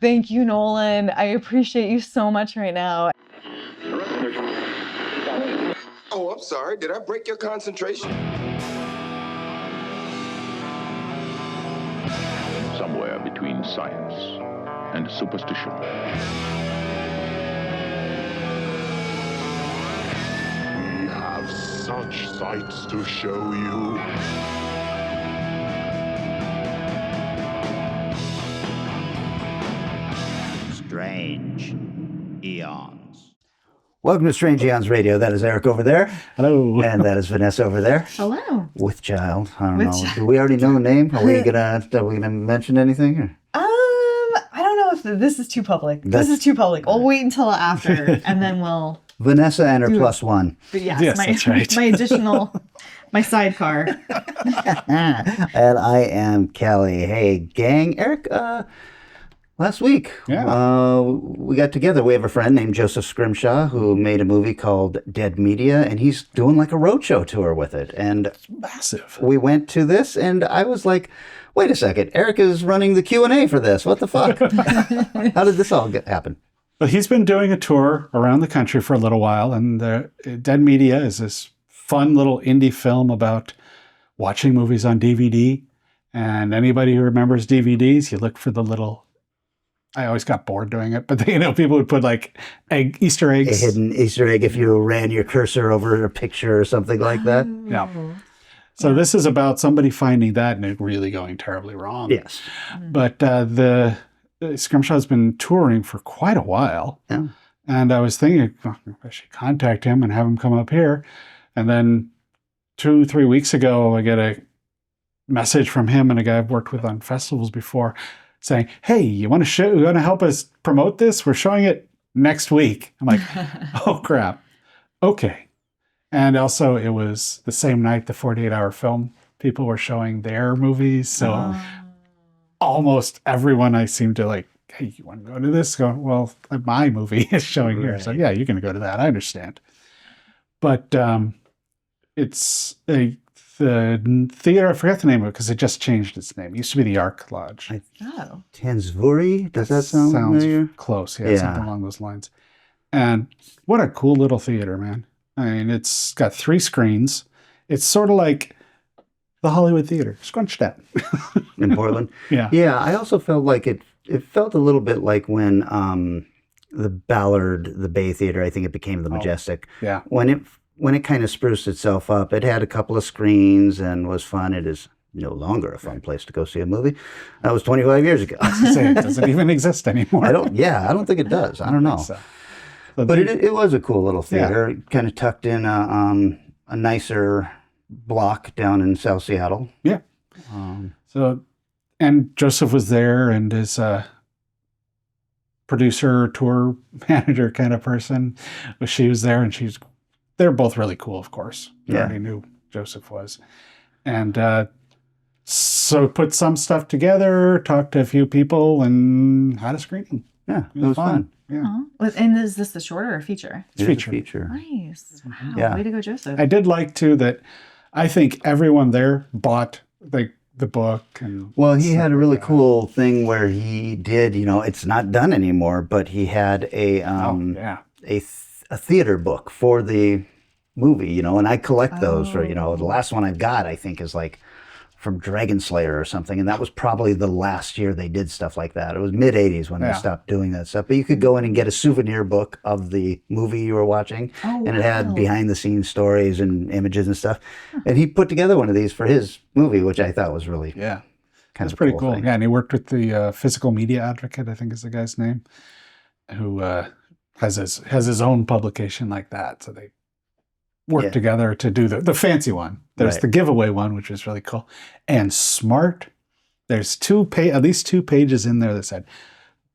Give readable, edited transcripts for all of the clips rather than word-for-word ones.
Thank you, Nolan. I appreciate you so much right now. Oh, I'm sorry. Did I break your concentration? Somewhere between science and superstition. We have such sights to show you. Strange Eons. Welcome to Strange Eons Radio. That is Eric over there. Hello. And that is Vanessa over there. Hello. With child. I don't know. Do we already know the name? Are we gonna mention anything? Or? I don't know if this is too public. This is too public. We'll wait until after, and then we'll. Vanessa and her plus one. But yes, that's right. My additional, my sidecar. And I am Kelly. Hey, gang. Eric, last week, we got together. We have a friend named Joseph Scrimshaw who made a movie called Dead Media, and he's doing like a roadshow tour with it. And It's massive. we went to this, and I was like, wait a second, Eric is running the Q&A for this. What the fuck? How did this all happen? Well, he's been doing a tour around the country for a little while, and Dead Media is this fun little indie film about watching movies on DVD. And anybody who remembers DVDs, you look for the little... I always got bored doing it, but people would put like Easter eggs. A hidden Easter egg if you ran your cursor over a picture or something like that. Yeah. So this is about somebody finding that and it really going terribly wrong. Yes. But the Scrimshaw's been touring for quite a while. Yeah. And I was thinking, I should contact him and have him come up here. And then 2-3 weeks ago, I get a message from him and a guy I've worked with on festivals before saying, hey, you want to help us promote this? We're showing it next week. I'm like, oh, crap. Okay. And also, it was the same night the 48-hour film people were showing their movies. So almost everyone I seem to like, hey, you want to go to this? Going, well, my movie is showing here. So yeah, you're going to go to that. I understand. But it's the theater, I forgot the name of it because it just changed its name. It used to be the Ark Lodge. Tansvuri? Does that sound familiar? Close, yeah, something along those lines. And what a cool little theater, man. I mean, it's got 3 screens. It's sort of like the Hollywood Theater, scrunched out. In Portland? Yeah. Yeah, I also felt like it felt a little bit like when the Ballard, the Bay Theater, I think it became the Majestic. Yeah. When it kind of spruced itself up, it had a couple of screens and was fun. It is no longer a fun place to go see a movie. That was 25 years ago. I was gonna say, it doesn't even exist anymore. I don't think it does. I don't know. So But it was a cool little theater. It kind of tucked in a nicer block down in South Seattle. Yeah. And Joseph was there and his producer, tour manager kind of person. She was there and they're both really cool, of course. I already knew Joseph was. And so put some stuff together, talked to a few people, and had a screening. Yeah, it was fun. Yeah. And is this a short or a feature? It's a feature. Nice. Wow. Yeah. Way to go, Joseph. I did like, too, that I think everyone there bought the book. And well, he had a really cool thing where he did, it's not done anymore, but he had a theater book for the movie, and I collect those for, the last one I've got, I think, is like from Dragon Slayer or something. And that was probably the last year they did stuff like that. It was mid-'80s when they stopped doing that stuff. But you could go in and get a souvenir book of the movie you were watching. And it had behind-the-scenes stories and images and stuff. And he put together one of these for his movie, which I thought was really kind of pretty cool. thing. Yeah, and he worked with the Physical Media Advocate, I think is the guy's name, who has his own publication like that. So they work together to do the fancy one. There's the giveaway one, which is really cool. And smart. There's at least 2 pages in there that said,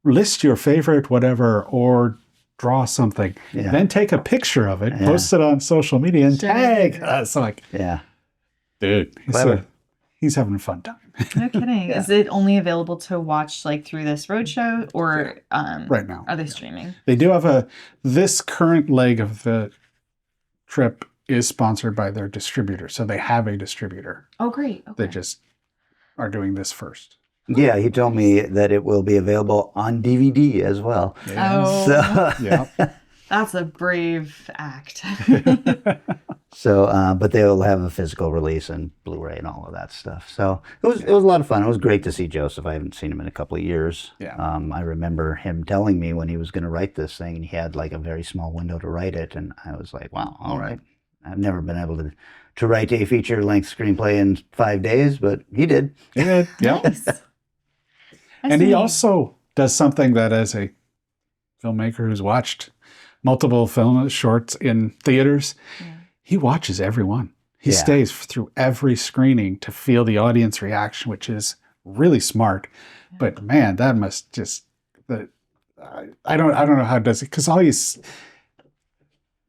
list your favorite whatever or draw something. Yeah. Then take a picture of it, post it on social media, and tag us. I'm like, dude, he's having a fun time. No kidding. Is it only available to watch like through this roadshow or right now? Are they streaming? They do have this current leg of the trip is sponsored by their distributor. So they have a distributor. Oh, great. Okay. They just are doing this first. Yeah, he told me that it will be available on DVD as well. Oh, So, Yeah. that's a brave act. but they'll have a physical release and Blu-ray and all of that stuff. So it was a lot of fun. It was great to see Joseph. I haven't seen him in a couple of years. Yeah. I remember him telling me when he was going to write this thing, and he had like a very small window to write it, and I was like, wow, all right. I've never been able to write a feature-length screenplay in 5 days, but he did. Yeah. Yeah. Nice. And he also does something that, as a filmmaker who's watched multiple film shorts in theaters, he watches every one. He Yeah. stays through every screening to feel the audience reaction, which is really smart. But man, that must just I don't know how it does it, because all you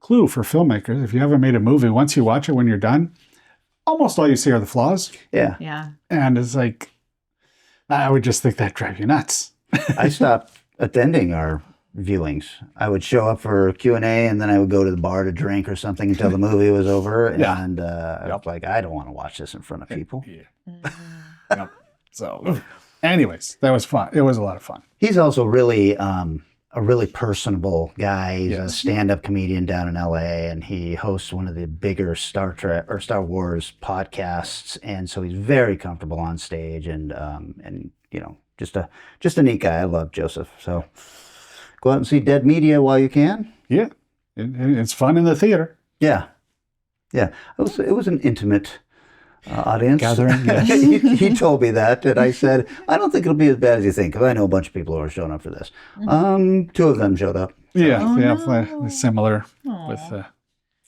clue for filmmakers, if you haven't made a movie, once you watch it when you're done, almost all you see are the flaws. Yeah. Yeah. And it's like, I would just think that drive you nuts. I stopped attending our viewings. I would show up for Q&A, and then I would go to the bar to drink or something until the movie was over. Yeah. And I was like, I don't want to watch this in front of people. Yeah. Yep. So, anyways, that was fun. It was a lot of fun. He's also really a really personable guy. He's a Yes. stand-up comedian down in LA, and he hosts one of the bigger Star Trek or Star Wars podcasts. And so he's very comfortable on stage, and you know, just a neat guy. I love Joseph. So go out and see Dead Media while you can. Yeah. It's fun in the theater. Yeah. It was an intimate audience. Gathering, yes. he told me that, and I said, I don't think it'll be as bad as you think, because I know a bunch of people who are showing up for this. 2 of them showed up. Yeah. Oh, yeah. no. Similar Aw. with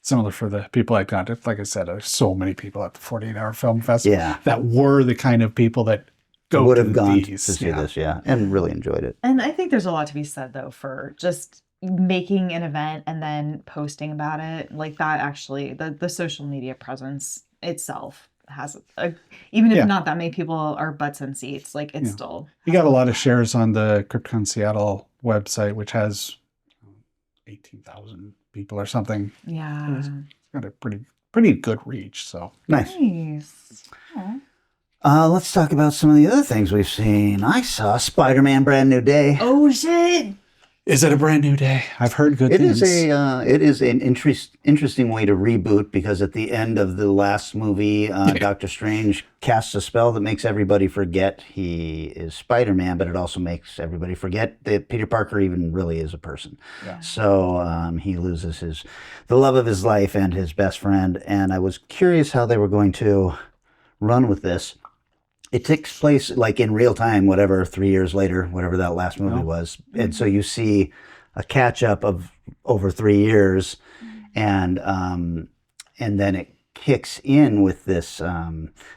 similar for the people I contacted. Like I said, there's so many people at the 48-hour film festival Yeah. that were the kind of people that Would to have gone to these. see Yeah. this, and really enjoyed it. And I think there's a lot to be said, though, for just making an event and then posting about it. Like that, actually, the social media presence itself has even if Yeah. not that many people are butts in seats, like it's Yeah. still. You got a lot of shares on the CryptCon Seattle website, which has 18,000 people or something. Yeah. It's got a pretty good reach. So Nice. Nice. Aw. Let's talk about some of the other things we've seen. I saw Spider-Man Brand New Day. Oh, shit. is it a brand new day? I've heard good It things. is an interesting way to reboot, because at the end of the last movie, Doctor Strange casts a spell that makes everybody forget he is Spider-Man, but it also makes everybody forget that Peter Parker even really is a person. Yeah. So he loses the love of his life and his best friend. And I was curious how they were going to run with this. It takes place like in real time, whatever, 3 years later, whatever that last movie was. And so you see a catch up of over 3 years, and then it kicks in with this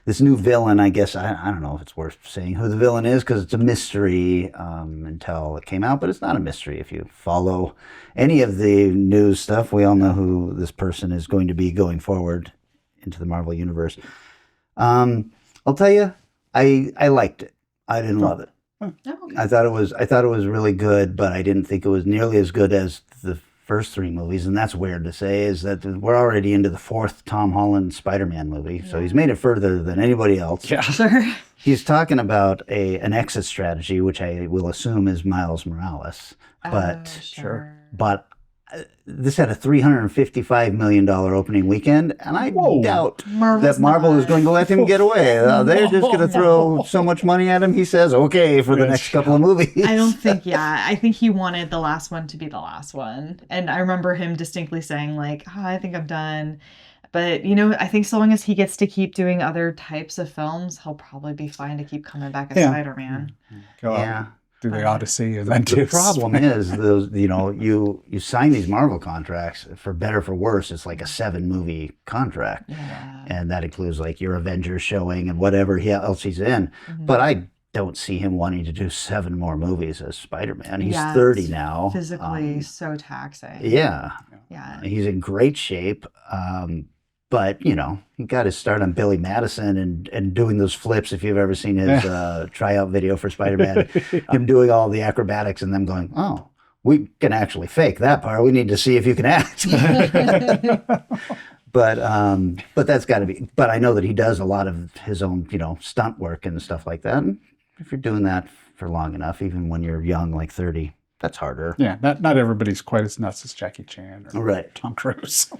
this new villain. I guess I don't know if it's worth saying who the villain is, because it's a mystery until it came out, but it's not a mystery if you follow any of the news stuff. We all know who this person is going to be going forward into the Marvel universe. I'll tell you, I liked it. I didn't love it. Oh, okay. I thought it was really good, but I didn't think it was nearly as good as the first 3 movies. And that's weird to say, is that we're already into the 4th Tom Holland Spider-Man movie. So he's made it further than anybody else. Yeah. Sure. He's talking about an exit strategy, which I will assume is Miles Morales. But Sure. this had a $355 million opening weekend, and I doubt Marvel's that Marvel not. is going to let him get away. They're just going to throw so much money at him, he says, okay, for the next couple of movies. I don't think, I think he wanted the last one to be the last one. And I remember him distinctly saying, like, I think I'm done. But, I think so long as he gets to keep doing other types of films, he'll probably be fine to keep coming back as Spider-Man. Go out, Yeah. do the Odyssey, and then The problem is those, you sign these Marvel contracts, for better for worse, it's like a 7-movie contract. Yeah. And that includes like your Avengers showing and whatever else he's in. Mm-hmm. But I don't see him wanting to do 7 more movies as Spider-Man. He's Yeah, 30 it's now. Physically so taxing. Yeah. Yeah. He's in great shape. But, he got his start on Billy Madison and doing those flips. If you've ever seen his tryout video for Spider-Man, him doing all the acrobatics and them going, oh, we can actually fake that part. We need to see if you can act. But that's got to be. But I know that he does a lot of his own, stunt work and stuff like that. And if you're doing that for long enough, even when you're young, like 30, that's harder. Yeah, not everybody's quite as nuts as Jackie Chan or Right. Tom Cruise.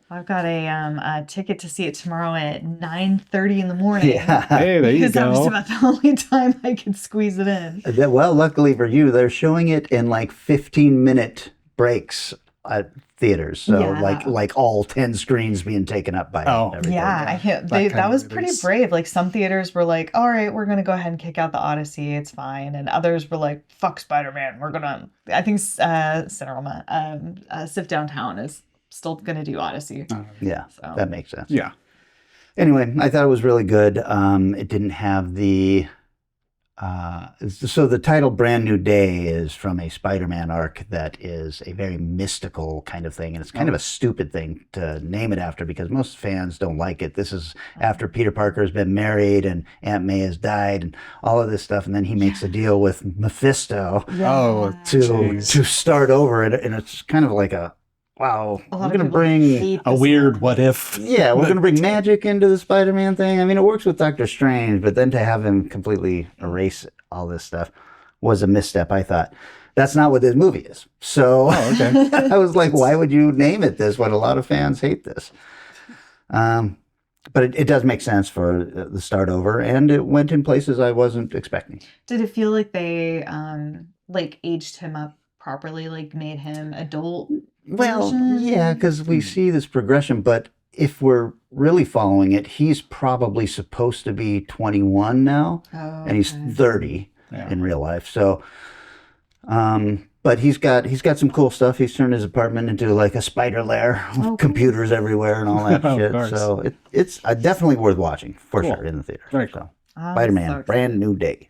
I've got a ticket to see it tomorrow at 9:30 in the morning. Yeah. Hey, there you Because that was go. about the only time I could squeeze it in. Well, luckily for you, they're showing it in like 15-minute breaks at theaters. So Yeah. like all 10 screens being taken up by Oh. everything. Yeah, kind that of was pretty release. brave. Like some theaters were like, "All right, we're gonna go ahead and kick out the Odyssey. It's fine," and others were like, "Fuck Spider-Man. We're gonna." I think Cinerama, Sif Downtown is still gonna do Odyssey. Yeah, So. that makes sense. Yeah. Anyway, I thought it was really good. It didn't have the so the title "Brand New Day" is from a Spider-Man arc that is a very mystical kind of thing, and it's kind of a stupid thing to name it after because most fans don't like it. This is after Peter Parker has been married and Aunt May has died and all of this stuff, and then he makes a deal with Mephisto Oh, to jeez. start over, and it's kind of like a wow. A We're lot of gonna people bring. hate A this weird one. what if. Yeah, we're going to bring magic into the Spider-Man thing. I mean, it works with Doctor Strange, but then to have him completely erase all this stuff was a misstep, I thought. That's not what this movie is. So okay. I was like, why would you name it this when a lot of fans hate this? But it does make sense for the start over, and it went in places I wasn't expecting. Did it feel like they like aged him up properly, like made him adult? Well, version? yeah, because we see this progression, but if we're really following it, he's probably supposed to be 21 now, Oh, and he's okay. 30 Yeah. in real life. So, but he's got some cool stuff. He's turned his apartment into like a spider lair with cool. computers everywhere and all that Of shit. course. So it's definitely worth watching for Cool. sure in the theater. Very So, I'm Spider-Man, so excited. Brand New Day.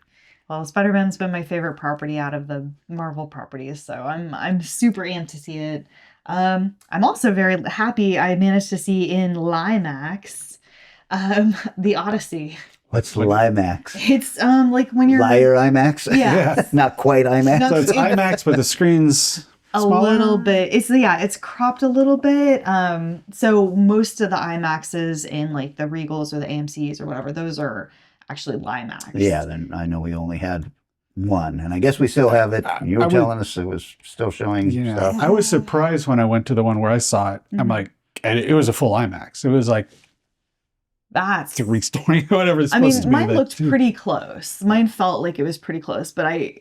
Well, Spider-Man's been my favorite property out of the Marvel properties, so I'm super amped to see it. I'm also very happy I managed to see in Limax the Odyssey. What's Limax? It's like when you're Liar IMAX? Yeah. Not quite IMAX. No, So it's IMAX, but the screen's a smaller? little bit. It's cropped a little bit. So most of the IMAXs in like the Regals or the AMCs or whatever, those are actually Limax. Yeah, then I know we only had one, and I guess we still have it. You were I would- telling us it was still showing Yeah. stuff. I was surprised when I went to the one where I saw it. I'm like, and it was a full IMAX. It was like That's 3 story, whatever it's I supposed mean, to be. mine but- looked pretty close. Mine felt like it was pretty close, but I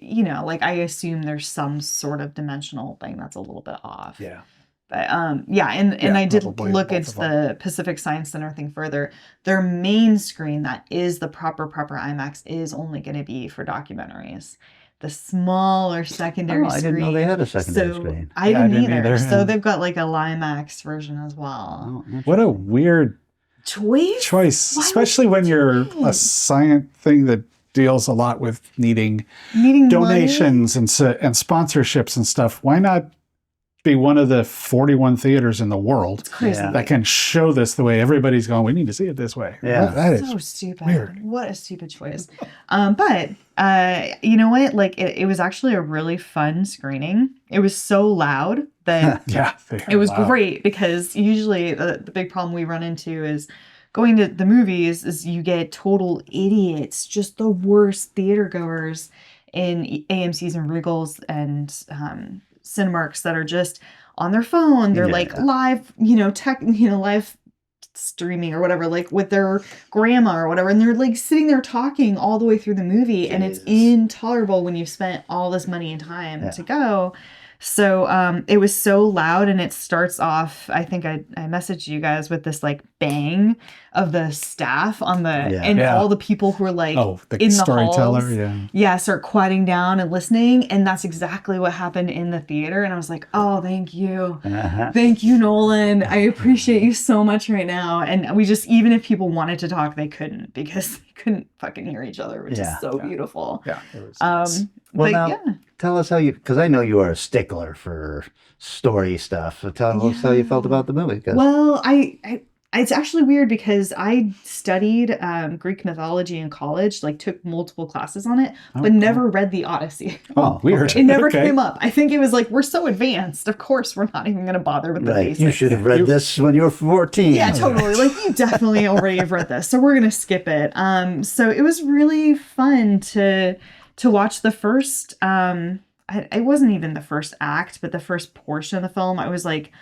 assume there's some sort of dimensional thing that's a little bit off. Yeah. But yeah, and Yeah, I did probably look both into of them. the Pacific Science Center thing further. Their main screen that is the proper IMAX is only going to be for documentaries. The smaller secondary Oh, I screen. didn't know they had a secondary so screen. I Yeah, I didn't didn't either. either, So yeah. they've got like a Limax version as well. Oh, What a weird choice, Why especially would when you you're do a it? science thing that deals a lot with needing Needing donations and sponsorships and stuff. Why not be one of the 41 theaters in the world crazy. Yeah. that can show this the way everybody's going? We need to see it this way. Yeah. that is So stupid. weird. What a stupid choice. But you know what? Like it was actually a really fun screening. It was so loud that yeah. it was wow. great because usually the big problem we run into is going to the movies is you get total idiots, just the worst theater goers in AMC's and Regals and Cinemarks that are just on their phone. They're like Yeah. live, live streaming or whatever, like with their grandma or whatever, and they're like sitting there talking all the way through the movie, and it's Jesus. intolerable when you've spent all this money and time Yeah. to go. So it was so loud, and it starts off, I think I messaged you guys with this like bang of the staff on the and Yeah. all the people who are like Oh, the in the storyteller. halls. Yeah. Start quieting down and listening, and that's exactly what happened in the theater. And I was like, oh, thank you. Uh-huh. Thank you, Nolan. I appreciate you so much right now. And we just, even if people wanted to talk, they couldn't because they couldn't fucking hear each other, which Yeah. is so beautiful. Yeah. It was nice. Well, But now, yeah. tell us how you, because I know you are a stickler for story stuff. So tell us how you felt about the movie. 'cause- Well, I It's actually weird because I studied Greek mythology in college, like took multiple classes on it, but never read the Odyssey. Oh, weird. It never Okay. came up. I think it was like, we're so advanced. Of course, we're not even going to bother with the Right. basics. You should have read this when you were 14. Yeah, totally. Like, you definitely already have read this, so we're going to skip it. So it was really fun to watch the first, it wasn't even the first act, but the first portion of the film. I was like,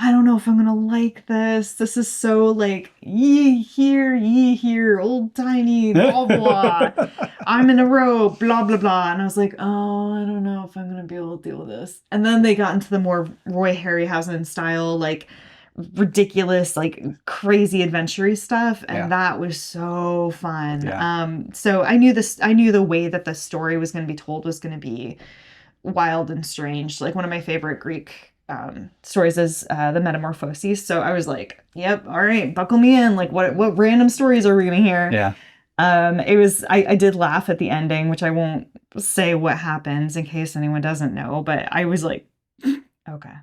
I don't know if I'm going to like this. This is so like, ye here, old timey, blah, blah. I'm in a row, blah, blah, blah. And I was like, oh, I don't know if I'm going to be able to deal with this. And then they got into the more Roy Harryhausen style, like ridiculous, like crazy adventure stuff. And that was so fun. Yeah. So I knew the way that the story was going to be told was going to be wild and strange. Like one of my favorite Greek stories is the Metamorphoses. So I was like, yep, all right, buckle me in. Like what random stories are we gonna hear? Yeah. I did laugh at the ending, which I won't say what happens in case anyone doesn't know, but I was like, okay.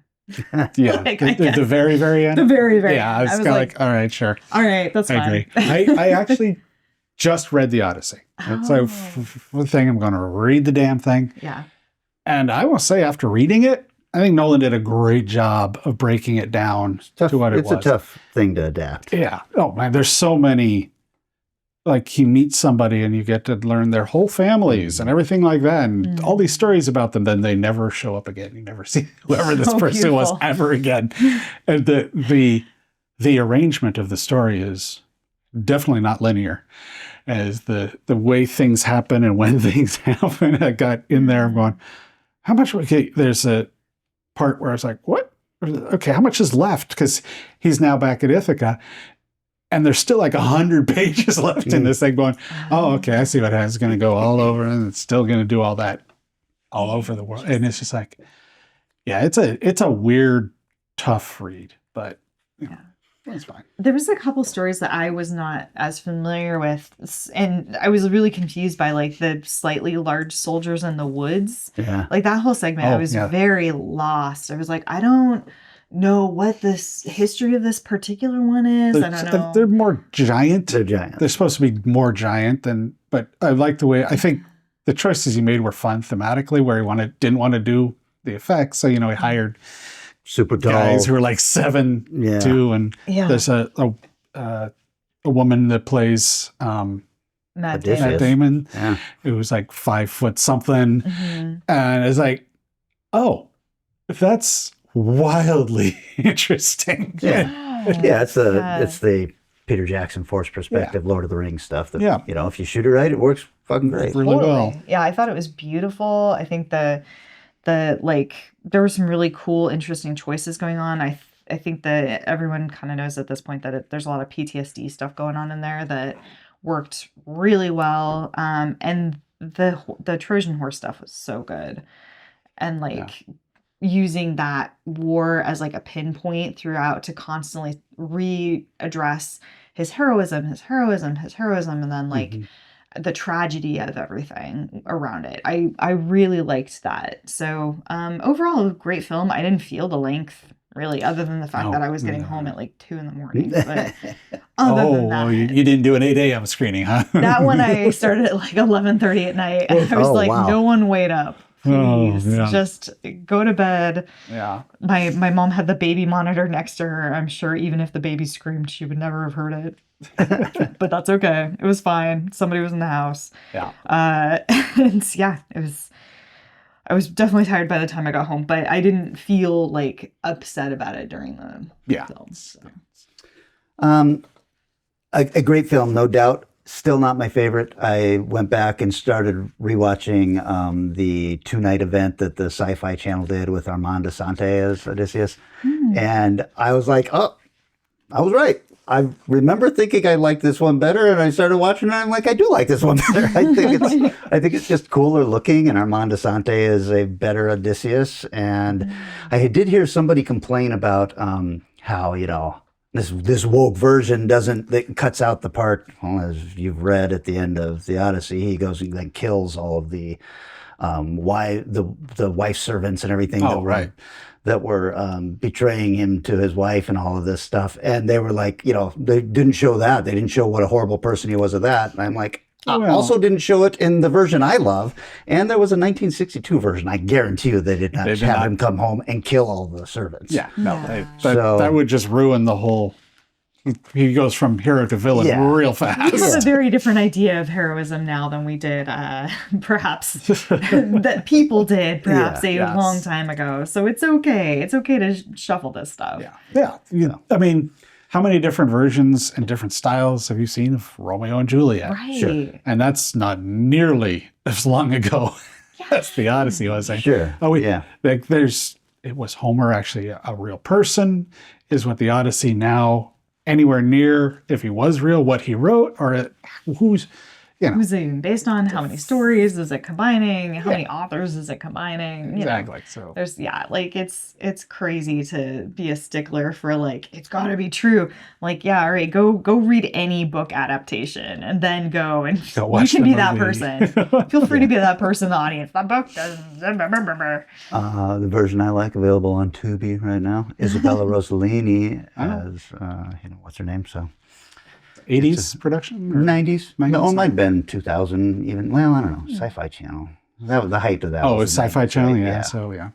Yeah. Like, the very, very end. The very, very yeah, end. I was kind of like, all right, sure. All right, that's I fine. agree. I actually just read the Odyssey. It's a thing. I'm going to read the damn thing. Yeah. And I will say, after reading it, I think Nolan did a great job of breaking it down to what it was. It's a tough thing to adapt. Yeah. Oh man, there's so many. Like he meets somebody and you get to learn their whole families and everything like that, and all these stories about them. Then they never show up again. You never see whoever this person was ever again. And the arrangement of the story is definitely not linear. As the way things happen and when things happen, I got in there going, how much? Okay, there's a part where I was like, what? Okay, how much is left? Because he's now back at Ithaca, and there's still like 100 pages left in this thing going, oh, okay, I see what it's going to go all over, and it's still going to do all that all over the world. And it's just like, yeah, it's a weird, tough read, but you know, it's fine. There was a couple stories that I was not as familiar with, and I was really confused by like the slightly large soldiers in the woods. Yeah. Like that whole segment, I was very lost. I was like, I don't know what this history of this particular one is. I don't know. They're more giant. They're giant. They're supposed to be more giant but I like the way, I think the choices he made were fun thematically, where he didn't want to do the effects. So, he hired super tall guys who were like 7'2", and there's a woman that plays Matt Damon, yeah. who was like 5 foot something, and it's like, oh, that's wildly interesting. Yeah, it's the Peter Jackson Force perspective, Lord of the Rings stuff. That, if you shoot it right, it works fucking great. Really well. Yeah, I thought it was beautiful. I think the like there were some really cool, interesting choices going on. I think that everyone kind of knows at this point that there's a lot of PTSD stuff going on in there that worked really well. And the Trojan horse stuff was so good, and using that war as like a pinpoint throughout to constantly readdress his heroism, and then like the tragedy of everything around it. I really liked that. So overall, a great film. I didn't feel the length really, other than the fact that I was getting home at like 2 a.m. But other than that, you didn't do an 8 a.m. screening, huh? That one I started at like 11:30 at night. And I was like, no one wait up. Please, just go to bed. Yeah. My mom had the baby monitor next to her. I'm sure even if the baby screamed, she would never have heard it. But that's okay. It was fine. Somebody was in the house. Yeah. And yeah, it was. I was definitely tired by the time I got home, but I didn't feel like upset about it during the film. So. A great film, no doubt. Still not my favorite. I went back and started rewatching the 2-night event that the Sci-Fi Channel did with Armand Assante as Odysseus. And I was like, oh, I was right. I remember thinking I liked this one better, and I started watching it, and I'm like, I do like this one better. I think it's just cooler looking, and Armand Assante is a better Odysseus. And I did hear somebody complain about how, this woke version that cuts out the part, well, as you've read at the end of the Odyssey, he goes and then kills all of the wife servants and everything that were betraying him to his wife and all of this stuff. And they were like, they didn't show that. They didn't show what a horrible person he was of that. And I'm like, also didn't show it in the version I love. And there was a 1962 version. I guarantee you they did not have him come home and kill all the servants. Yeah, no. That would just ruin the whole... He goes from hero to villain real fast. We have a very different idea of heroism now than we did, perhaps, that people did, perhaps, a long time ago. So it's okay. It's okay to shuffle this stuff. Yeah. I mean, how many different versions and different styles have you seen of Romeo and Juliet? Right. Sure. And that's not nearly as long ago as the Odyssey was. Sure. It was Homer actually a real person? Is what the Odyssey now... anywhere near, if he was real, what he wrote, or who's it based on? How many stories is it combining? How many authors is it combining? Exactly. So there's it's crazy to be a stickler for like it's got to be true. Like all right, go read any book adaptation and then go and you can be that person. Feel free to be that person in the audience. That book does. The version I like available on Tubi right now, Isabella Rossellini as what's her name? So 80s production? Or 90s? No, it might have been 2000 even. Well, I don't know. Sci-Fi Channel. That was the height of that. Oh, it was Sci-Fi Channel? Right? Yeah. So, yeah.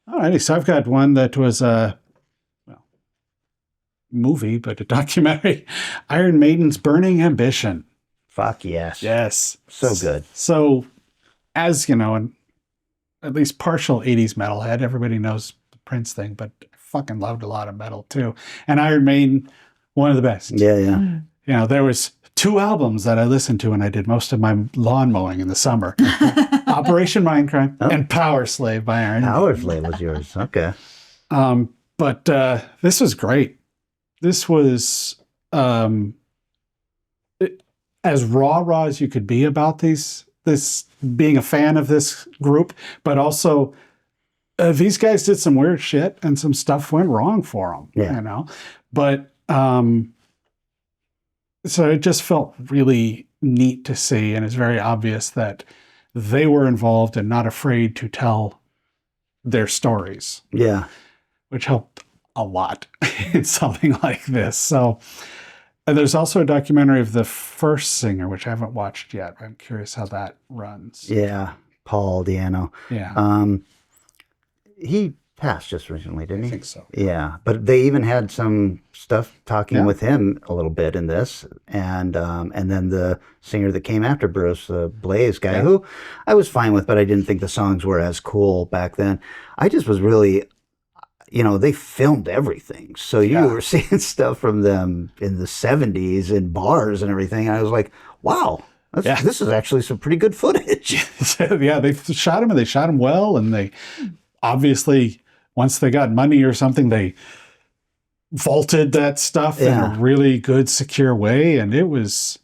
Alrighty. So I've got one that was a movie, but a documentary. Iron Maiden's Burning Ambition. Fuck yes. Yes. So good. So, as an at least partial 80s metalhead, everybody knows the Prince thing, but I fucking loved a lot of metal too. And Iron Maiden, one of the best. Yeah. There was 2 albums that I listened to when I did most of my lawn mowing in the summer. Operation Mindcrime and Power Slave by Iron Maiden. Power Slave was yours. Okay. But this was great. This was as raw as you could be about this being a fan of this group, but also these guys did some weird shit and some stuff went wrong for them. But so it just felt really neat to see, and it's very obvious that they were involved and not afraid to tell their stories. Yeah. Which helped a lot in something like this. So there's also a documentary of the first singer, which I haven't watched yet. I'm curious how that runs. Yeah. Paul Di'Anno. Yeah. He passed just recently, didn't he? I think so. Yeah, but they even had some stuff talking with him a little bit in this, and then the singer that came after Bruce, the Blaze guy, who I was fine with, but I didn't think the songs were as cool back then. I just was really, they filmed everything, so you were seeing stuff from them in the 70s in bars and everything. And I was like, wow. This is actually some pretty good footage. They shot him, and they shot him well, and they obviously, once they got money or something, they vaulted that stuff in a really good, secure way. And it was,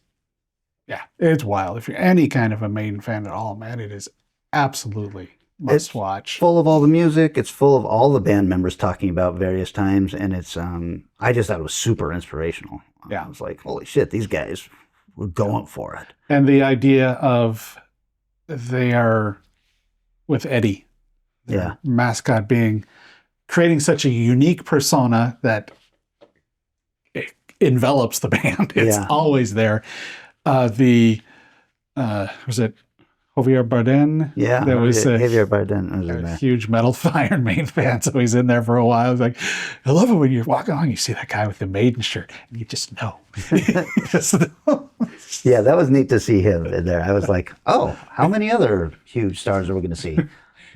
it's wild. If you're any kind of a Maiden fan at all, man, it is absolutely must watch. Full of all the music. It's full of all the band members talking about various times. And it's, I just thought it was super inspirational. I was like, holy shit, these guys were going for it. And the idea of they are with Eddie. Mascot creating such a unique persona that it envelops the band. It's always there. Was it Javier Bardem? Yeah, that was Javier Bardem was a huge metal Iron Maiden fan, so he's in there for a while. I was like, I love it when you're walking along, you see that guy with the Maiden shirt, and you just know. Yeah, that was neat to see him in there. I was like, oh, how many other huge stars are we going to see?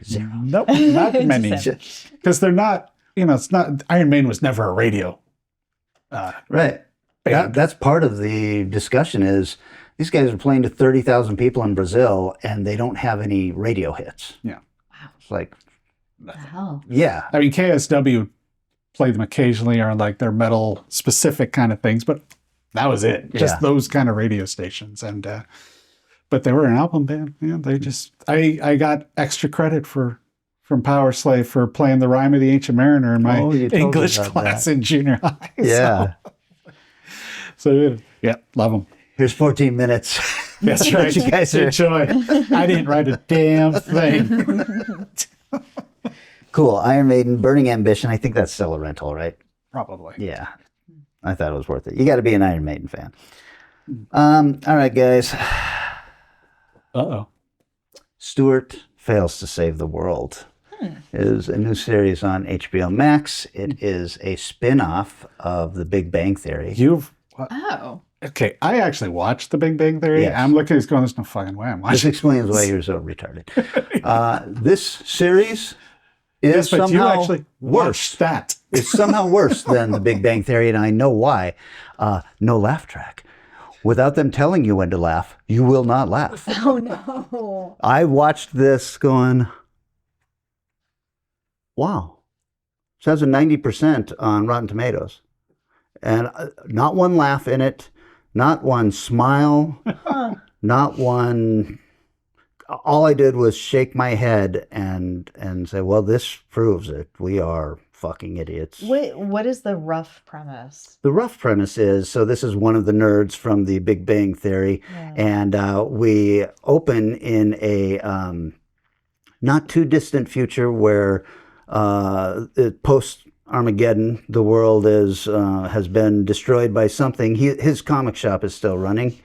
0. Nope, not many. Because they're not, it's not, Iron Maiden was never a radio. Right. That's part of the discussion is these guys are playing to 30,000 people in Brazil and they don't have any radio hits. Yeah. Wow. It's like, what the hell? Yeah. I mean, KSW played them occasionally on like their metal specific kind of things, but that was it. Just those kind of radio stations. And, but they were an album band. Yeah, they just, I got extra credit from Power Slave for playing the Rime of the Ancient Mariner in my English class in junior high. Yeah. So love them. Here's 14 minutes. That's right. You guys enjoy. I didn't write a damn thing. Cool. Iron Maiden, Burning Ambition. I think that's still a rental, right? Probably. Yeah. I thought it was worth it. You got to be an Iron Maiden fan. All right, guys. Uh-oh. Stuart Fails to Save the World is a new series on HBO Max. It is a spin-off of The Big Bang Theory. Oh. Okay, I actually watched The Big Bang Theory. Yes. I'm looking at this going, there's no fucking way I'm This watching explains why you're so retarded. This series is Yes, but you somehow actually worse. watched that. It's somehow worse than The Big Bang Theory, and I know why. No laugh track. Without them telling you when to laugh, you will not laugh. Oh, no. I watched this going, wow. It has a 90% on Rotten Tomatoes. And not one laugh in it, not one smile, not one... All I did was shake my head and say, well, this proves it. We are fucking idiots. What is the rough premise? The rough premise is, so this is one of the nerds from the Big Bang Theory, and we open in a not too distant future where post-Armageddon, the world has been destroyed by something. His comic shop is still running.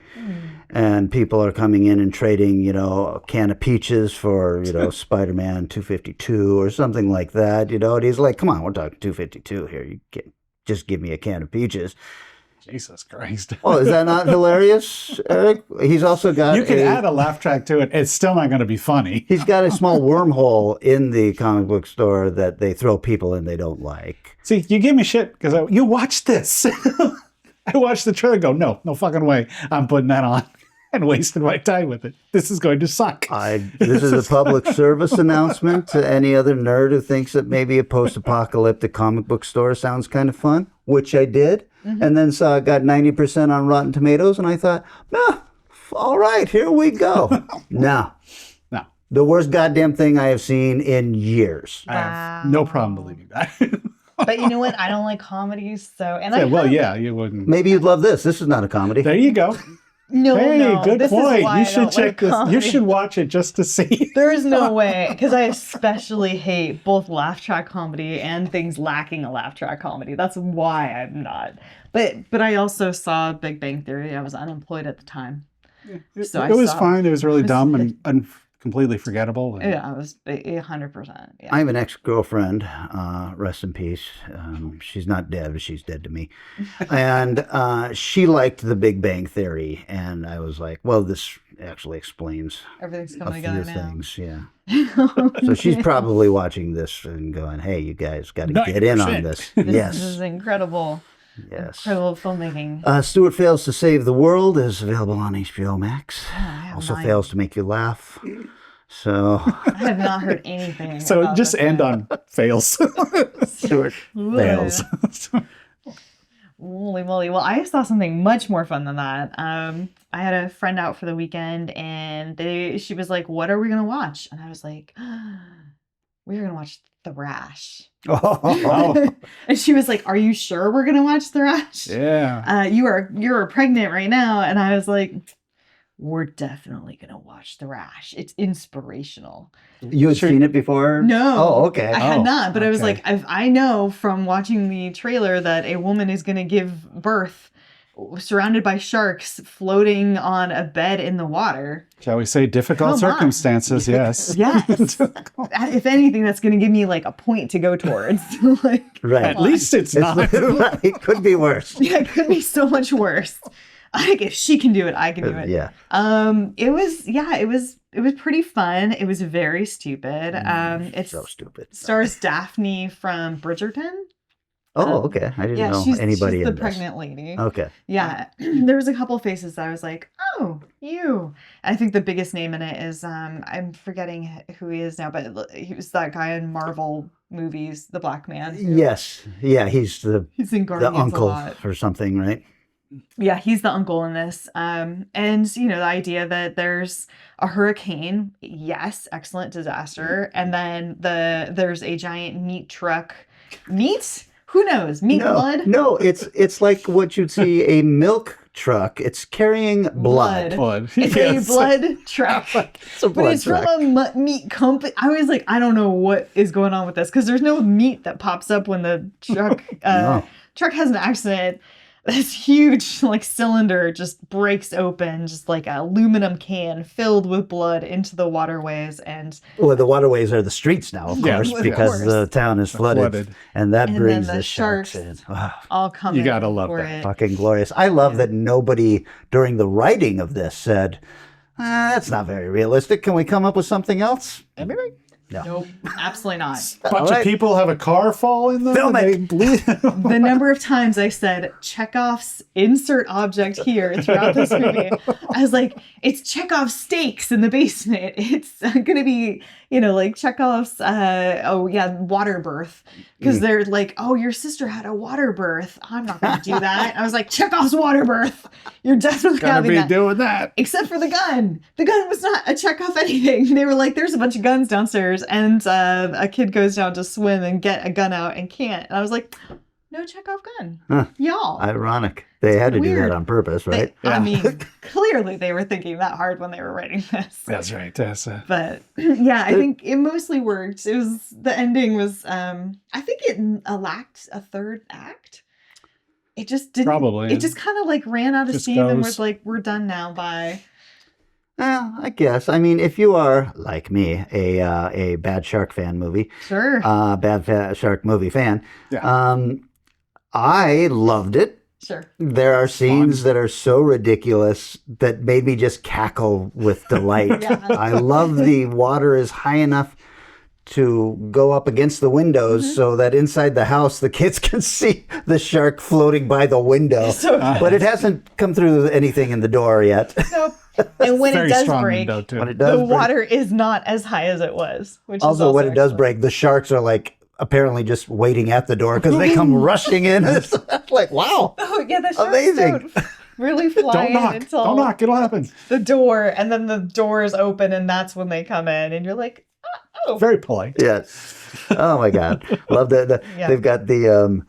And people are coming in and trading, a can of peaches for, Spider-Man 252 or something like that, And he's like, come on, we're talking 252 here. You can't just give me a can of peaches. Jesus Christ. Oh, is that not hilarious, Eric? He's also got You can add a laugh track to it. It's still not going to be funny. He's got a small wormhole in the comic book store that they throw people in they don't like. See, you give me shit because you watched this. I watched the trailer and go, no fucking way. I'm putting that on and wasting my time with it. This is going to suck. This is a public service announcement to any other nerd who thinks that maybe a post-apocalyptic comic book store sounds kind of fun, which I did, and then saw it got 90% on Rotten Tomatoes, and I thought, all right, here we go. No. The worst goddamn thing I have seen in years. I have no problem believing that. But you know what? I don't like comedies, so... And you wouldn't. Maybe you'd love this. This is not a comedy. There you go. No, good this point. Is why You I should don't check like this. comedy. You should watch it just to see. There is no way, because I especially hate both laugh track comedy and things lacking a laugh track comedy. That's why I'm not. But I also saw Big Bang Theory. I was unemployed at the time. So it was fine. It was really dumb and completely forgettable. Yeah, it was 100%. Yeah. I have an ex-girlfriend, rest in peace. She's not dead, but she's dead to me. And she liked The Big Bang Theory. And I was like, well, this actually explains Everything's a coming few together now. things. Yeah. So she's probably watching this and going, hey, you guys got to get in on this. This is incredible. Yes. Incredible filmmaking. Stuart Fails to Save the World is available on HBO Max. Also mine. fails to make you laugh. So I have not heard anything. So about just this end one. on fails. Stuart fails. Holy moly. Well, I saw something much more fun than that. I had a friend out for the weekend and she was like, what are we going to watch? And I was like, we're going to watch Thrash. Oh. And she was like, are you sure we're going to watch Thrash? Yeah. You're pregnant right now. And I was like, we're definitely going to watch Thrash. It's inspirational. You had seen it before? No. Oh, okay. I had not, but I was okay. like, I know from watching the trailer that a woman is going to give birth surrounded by sharks floating on a bed in the water. Shall we say difficult Come on. circumstances? Yes. Yes. If anything, that's going to give me like a point to go towards. Like, Right. At least it's not. Right. It could be worse. yeah, it could be so much worse. Like if she can do it, I can do it. Yeah. It was pretty fun. It was very stupid. It's so stupid. Stars Daphne from Bridgerton. Oh, okay. I didn't know anybody she's the in this. pregnant lady. Okay. Yeah, there was a couple faces that I was like, oh, you. I think the biggest name in it is I'm forgetting who he is now, but he was that guy in Marvel movies, the black man. Yes. Yeah, he's He's in the Guardians a uncle lot. or something, right? Yeah, he's the uncle in this. And the idea that there's a hurricane, yes, excellent disaster, and then there's a giant meat truck. Meat? Who knows? Meat blood? No, it's like what you'd see a milk truck. It's carrying blood. Blood. It's Yes. a blood truck. It's a But blood it's truck. from a meat company. I was like, I don't know what is going on with this because there's no meat that pops up when the truck No. truck has an accident. This huge like cylinder just breaks open, just like an aluminum can filled with blood into the waterways, and Well, the waterways are the streets now, of Yeah, course, of because course. the town is flooded, Flooded. and that And brings then the the sharks sharks- in. Wow, all coming. You gotta love for that. it. fucking glorious! I love that nobody during the writing of this said, "That's not very realistic. Can we come up with something else?" No. Nope, absolutely not. Bunch All right. of people have a car fall in them. Film and it. they bleed. The number of times I said Chekhov's insert object here throughout this movie, I was like, it's Chekhov's stakes in the basement. It's gonna be, like Chekhov's, water birth. Because they're like, oh, your sister had a water birth. I'm not gonna do that. I was like, Chekhov's water birth. You're definitely Gonna having be that. doing that. Except for the gun. The gun was not a Chekhov anything. They were like, there's a bunch of guns downstairs, and a kid goes down to swim and get a gun out and can't. And I was like, no Chekhov gun. Huh. Y'all. Ironic. They had to do Weird. that on purpose, right? I Yeah. mean, clearly they were thinking that hard when they were writing this. That's right. That's But yeah, I think it mostly worked. It was the ending was I think it lacked a third act. It just didn't. Probably. It just kind of like ran out of Just steam and goes. was like, we're done now. Bye. Well, I guess. I mean, if you are like me, a bad shark fan movie, Sure. shark movie fan, Yeah. I loved it. Sure. There are scenes that are so ridiculous that made me just cackle with delight. Yeah. I love the water is high enough to go up against the windows so that inside the house the kids can see the shark floating by the window. So But it hasn't come through anything in the door yet. nope. And when Very it does strong break, window, too. When it does the break- water is not as high as it was. Which is Also, when it does excellent. break, the sharks are like apparently just waiting at the door because they come rushing in. It's like, wow. Oh yeah, the sharks Amazing. don't really fly Don't in knock. until Don't knock. It'll happen. the door, and then the door is open, and that's when they come in, and you're like, oh, Very polite. Yes. Oh my God. Love that. Yeah. They've got the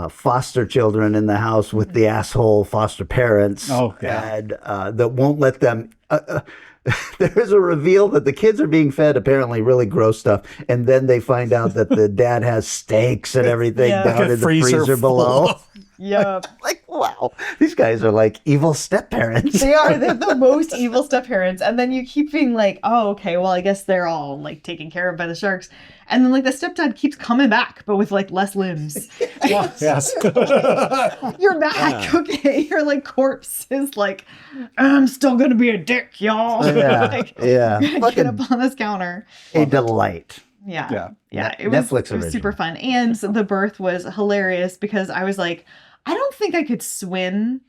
foster children in the house with the asshole foster parents. Oh, yeah. And that won't let them. There is a reveal that the kids are being fed apparently really gross stuff, and then they find out that the dad has steaks and everything Yeah. down Like a in the freezer freezer full below. of- yeah. Like, wow, these guys are like evil step parents. They're the most evil step parents, and then you keep being like, oh, okay, well, I guess they're all like taken care of by the sharks, and then like the stepdad keeps coming back, but with like less limbs. Yes. You're back, okay? Your like corpse is like, I'm still gonna be a dick, y'all. Yeah, Like, yeah. get Fucking up on this counter. a delight. Yeah. Yeah. Yeah. Ne- Netflix it was super original. fun. And the birth was hilarious because I was like, I don't think I could swim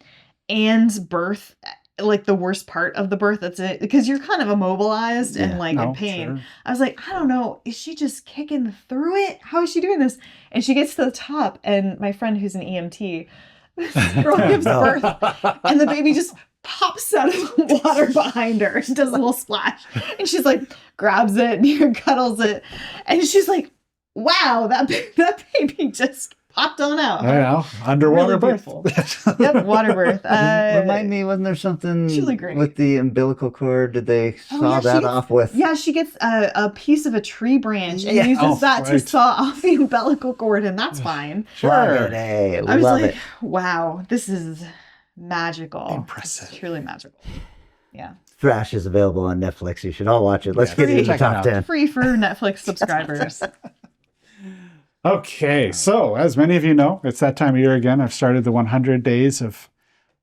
and birth like the worst part of the birth. That's it. Because you're kind of immobilized and Yeah. like No, in pain. sure. I was like, I don't know. Is she just kicking through it? How is she doing this? And she gets to the top, and my friend who's an EMT, this girl gives No. birth, and the baby just pops out of the water behind her. She does a little splash, and she's like, grabs it and cuddles it, and she's like, "Wow, that baby just popped on out." I know. Underwater Really birth. beautiful. Yep, water birth. Remind me, wasn't there something Chili grape. with the umbilical cord? Did they Oh, saw yeah, she that gets- off with? Yeah, she gets a piece of a tree branch and Yeah. uses Oh, that to right. saw off the umbilical cord, and that's fine. Love Sure. it, hey, I was love like, it. wow, this is magical. Impressive. It's truly magical. Yeah. Thrash is available on Netflix. You should all watch it. Let's Yeah. get into the Check it top out. 10. Free for Netflix subscribers. Okay, so as many of you know, it's that time of year again. I've started the 100 days of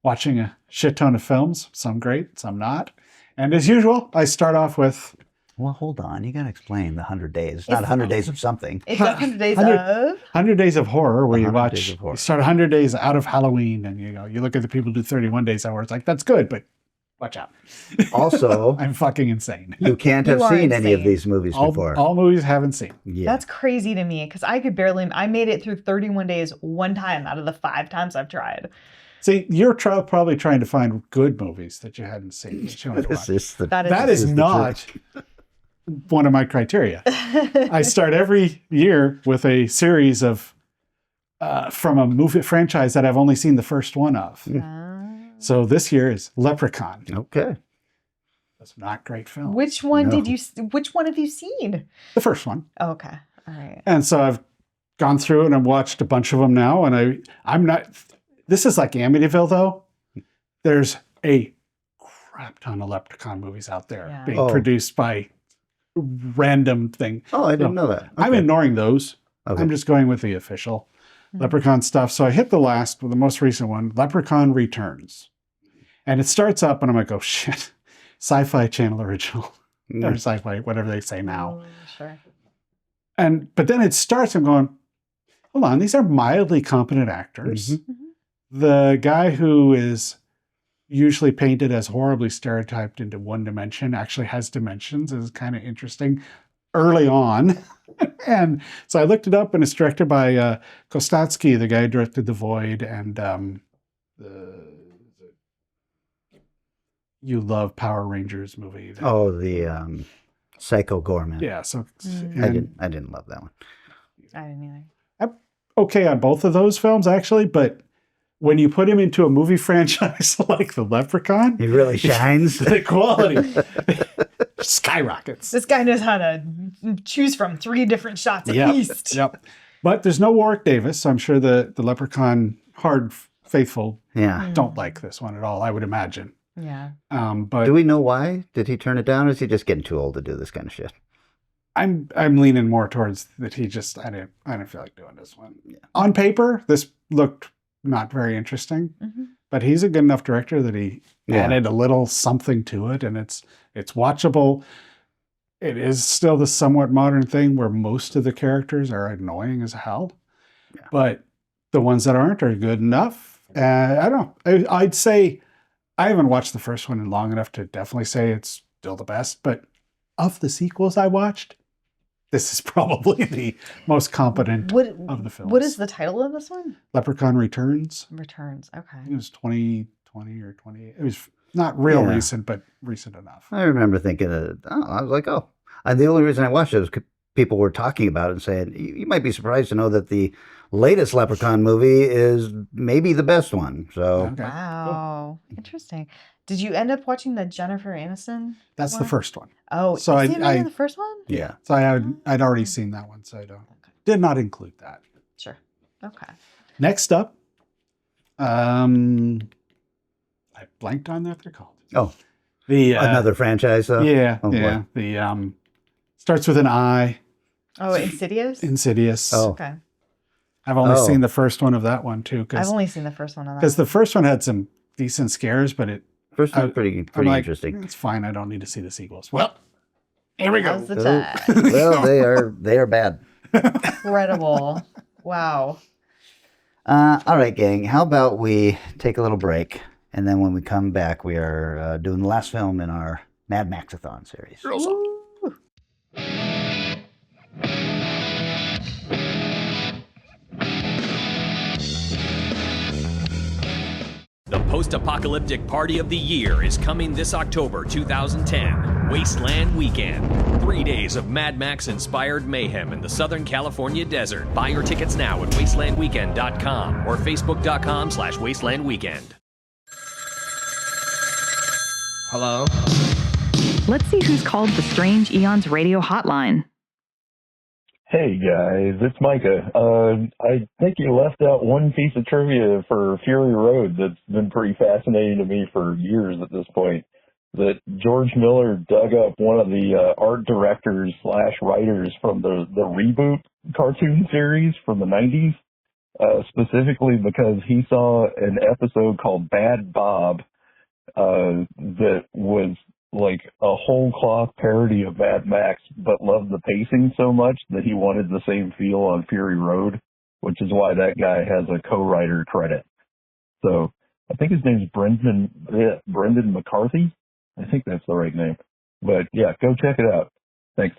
watching a shit ton of films, some great, some not. And as usual, I start off with Well, hold on. You got to explain the 100 days. It's not 100 days of something. It's 100 days 100 of. 100 Days of Horror, where you 100 Days watch, of Horror. you start 100 days out of Halloween, and you look at the people who do 31 days hour. It's like, that's good, but watch out. Also, I'm fucking insane. you can't You have are seen any of insane. these movies before. All movies haven't seen. Yeah. That's crazy to me because I could barely. I made it through 31 days one time out of the 5 times I've tried. See, you're probably trying to find good movies that you hadn't seen. That you want to This watch. is the- That is the not one of my criteria. I start every year with a series of from a movie franchise that I've only seen the first one of. So this year is Leprechaun. Okay. It's not great film. Which one No. which one have you seen? The first one. Oh, okay. All right. And so I've gone through it and I've watched a bunch of them now. And I'm not, this is like Amityville though. There's a crap ton of Leprechaun movies out there being produced by random thing. Oh, I didn't know that. Okay. I'm ignoring those. Okay. I'm just going with the official Leprechaun stuff. So I hit the most recent one, Leprechaun Returns. And it starts up and I'm like, oh shit, Sci-Fi Channel original. Or Sci-Fi, whatever they say now. Sure. But then it starts, I'm going, hold on, these are mildly competent actors. The guy who is usually painted as horribly stereotyped into one dimension actually has dimensions. Is kind of interesting early on. And so I looked it up, and it's directed by Kostatsky, the guy who directed The Void and the You Love Power Rangers movie. The Psycho Gorman. Yeah, so I didn't love that one. I didn't either. I'm okay on both of those films actually, but when you put him into a movie franchise like The Leprechaun, He really shines. the quality skyrockets. This guy knows how to choose from 3 different shots at least. Yep. But there's no Warwick Davis, so I'm sure the Leprechaun hard faithful don't like this one at all, I would imagine. Yeah. But Do we know why? Did he turn it down, or is he just getting too old to do this kind of shit? I'm leaning more towards that I didn't feel like doing this one. Yeah. On paper, this looked not very interesting, but he's a good enough director that he added a little something to it, and it's watchable. It is still the somewhat modern thing where most of the characters are annoying as hell, but the ones that aren't are good enough. I don't know. I'd say I haven't watched the first one in long enough to definitely say it's still the best, but of the sequels I watched, this is probably the most competent of the films. What is the title of this one? Leprechaun Returns. Returns. Okay. It was 2020 or 20. It was not real recent, but recent enough. I remember thinking, I was like, oh. And the only reason I watched it was people were talking about it and saying, you might be surprised to know that the latest Leprechaun movie is maybe the best one. So Okay. Wow. Interesting. Did you end up watching the Jennifer Aniston? That's the first one. Oh, so is it the first one? Yeah. So I'd already seen that one, so I did not include that. Sure. Okay. Next up, I blanked on what they're called. Oh, the another franchise, though? Yeah, Oh, yeah. boy. The starts with an I. Oh, Insidious? Insidious. Oh. Okay. I've only seen the first one of that one too. I've only seen the first one of that. Because the first one had some decent scares, but First one's pretty like, interesting. It's fine. I don't need to see the sequels. Well, here we go. How's the time? Well, they are bad. Incredible. Wow. All right, gang. How about we take a little break, and then when we come back, we are doing the last film in our Mad Maxathon series. The post-apocalyptic party of the year is coming this October 2010, Wasteland Weekend. 3 days of Mad Max-inspired mayhem in the Southern California desert. Buy your tickets now at wastelandweekend.com or facebook.com/wastelandweekend. Hello? Let's see who's called the Strange Eons radio hotline. Hey guys, it's Micah. I think you left out one piece of trivia for Fury Road that's been pretty fascinating to me for years at this point. That George Miller dug up one of the art directors / writers from the reboot cartoon series from the 90s, specifically because he saw an episode called Bad Bob that was like a whole cloth parody of Mad Max, but loved the pacing so much that he wanted the same feel on Fury Road, which is why that guy has a co-writer credit. So I think his name's Brendan McCarthy. I think that's the right name. But yeah, go check it out. Thanks.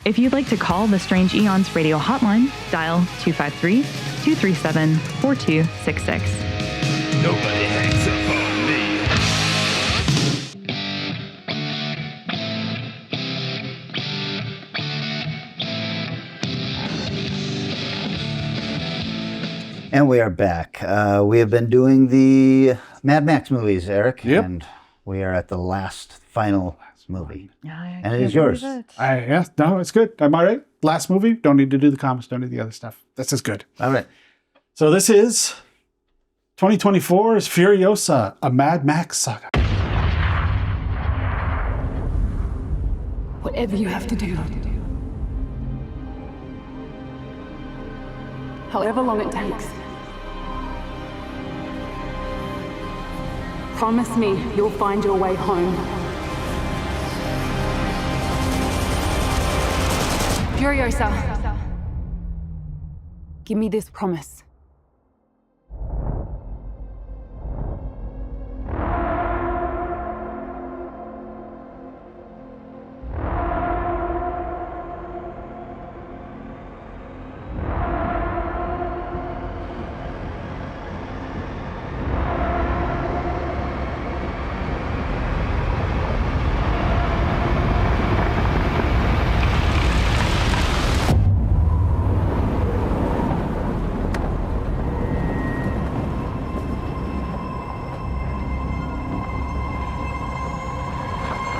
If you'd like to call the Strange Eons radio hotline, dial 253-237-4266. Nobody hangs up on me. And we are back. We have been doing the Mad Max movies, Eric. Yep. And we are at the final movie. Yeah, And it is yours. No, it's good. I'm all right. Last movie. Don't need to do the comments. Don't need the other stuff. This is good. All right. So this is 2024's Furiosa, a Mad Max saga. Whatever you have to do. However long it takes. Promise me you'll find your way home. Furiosa. Give me this promise.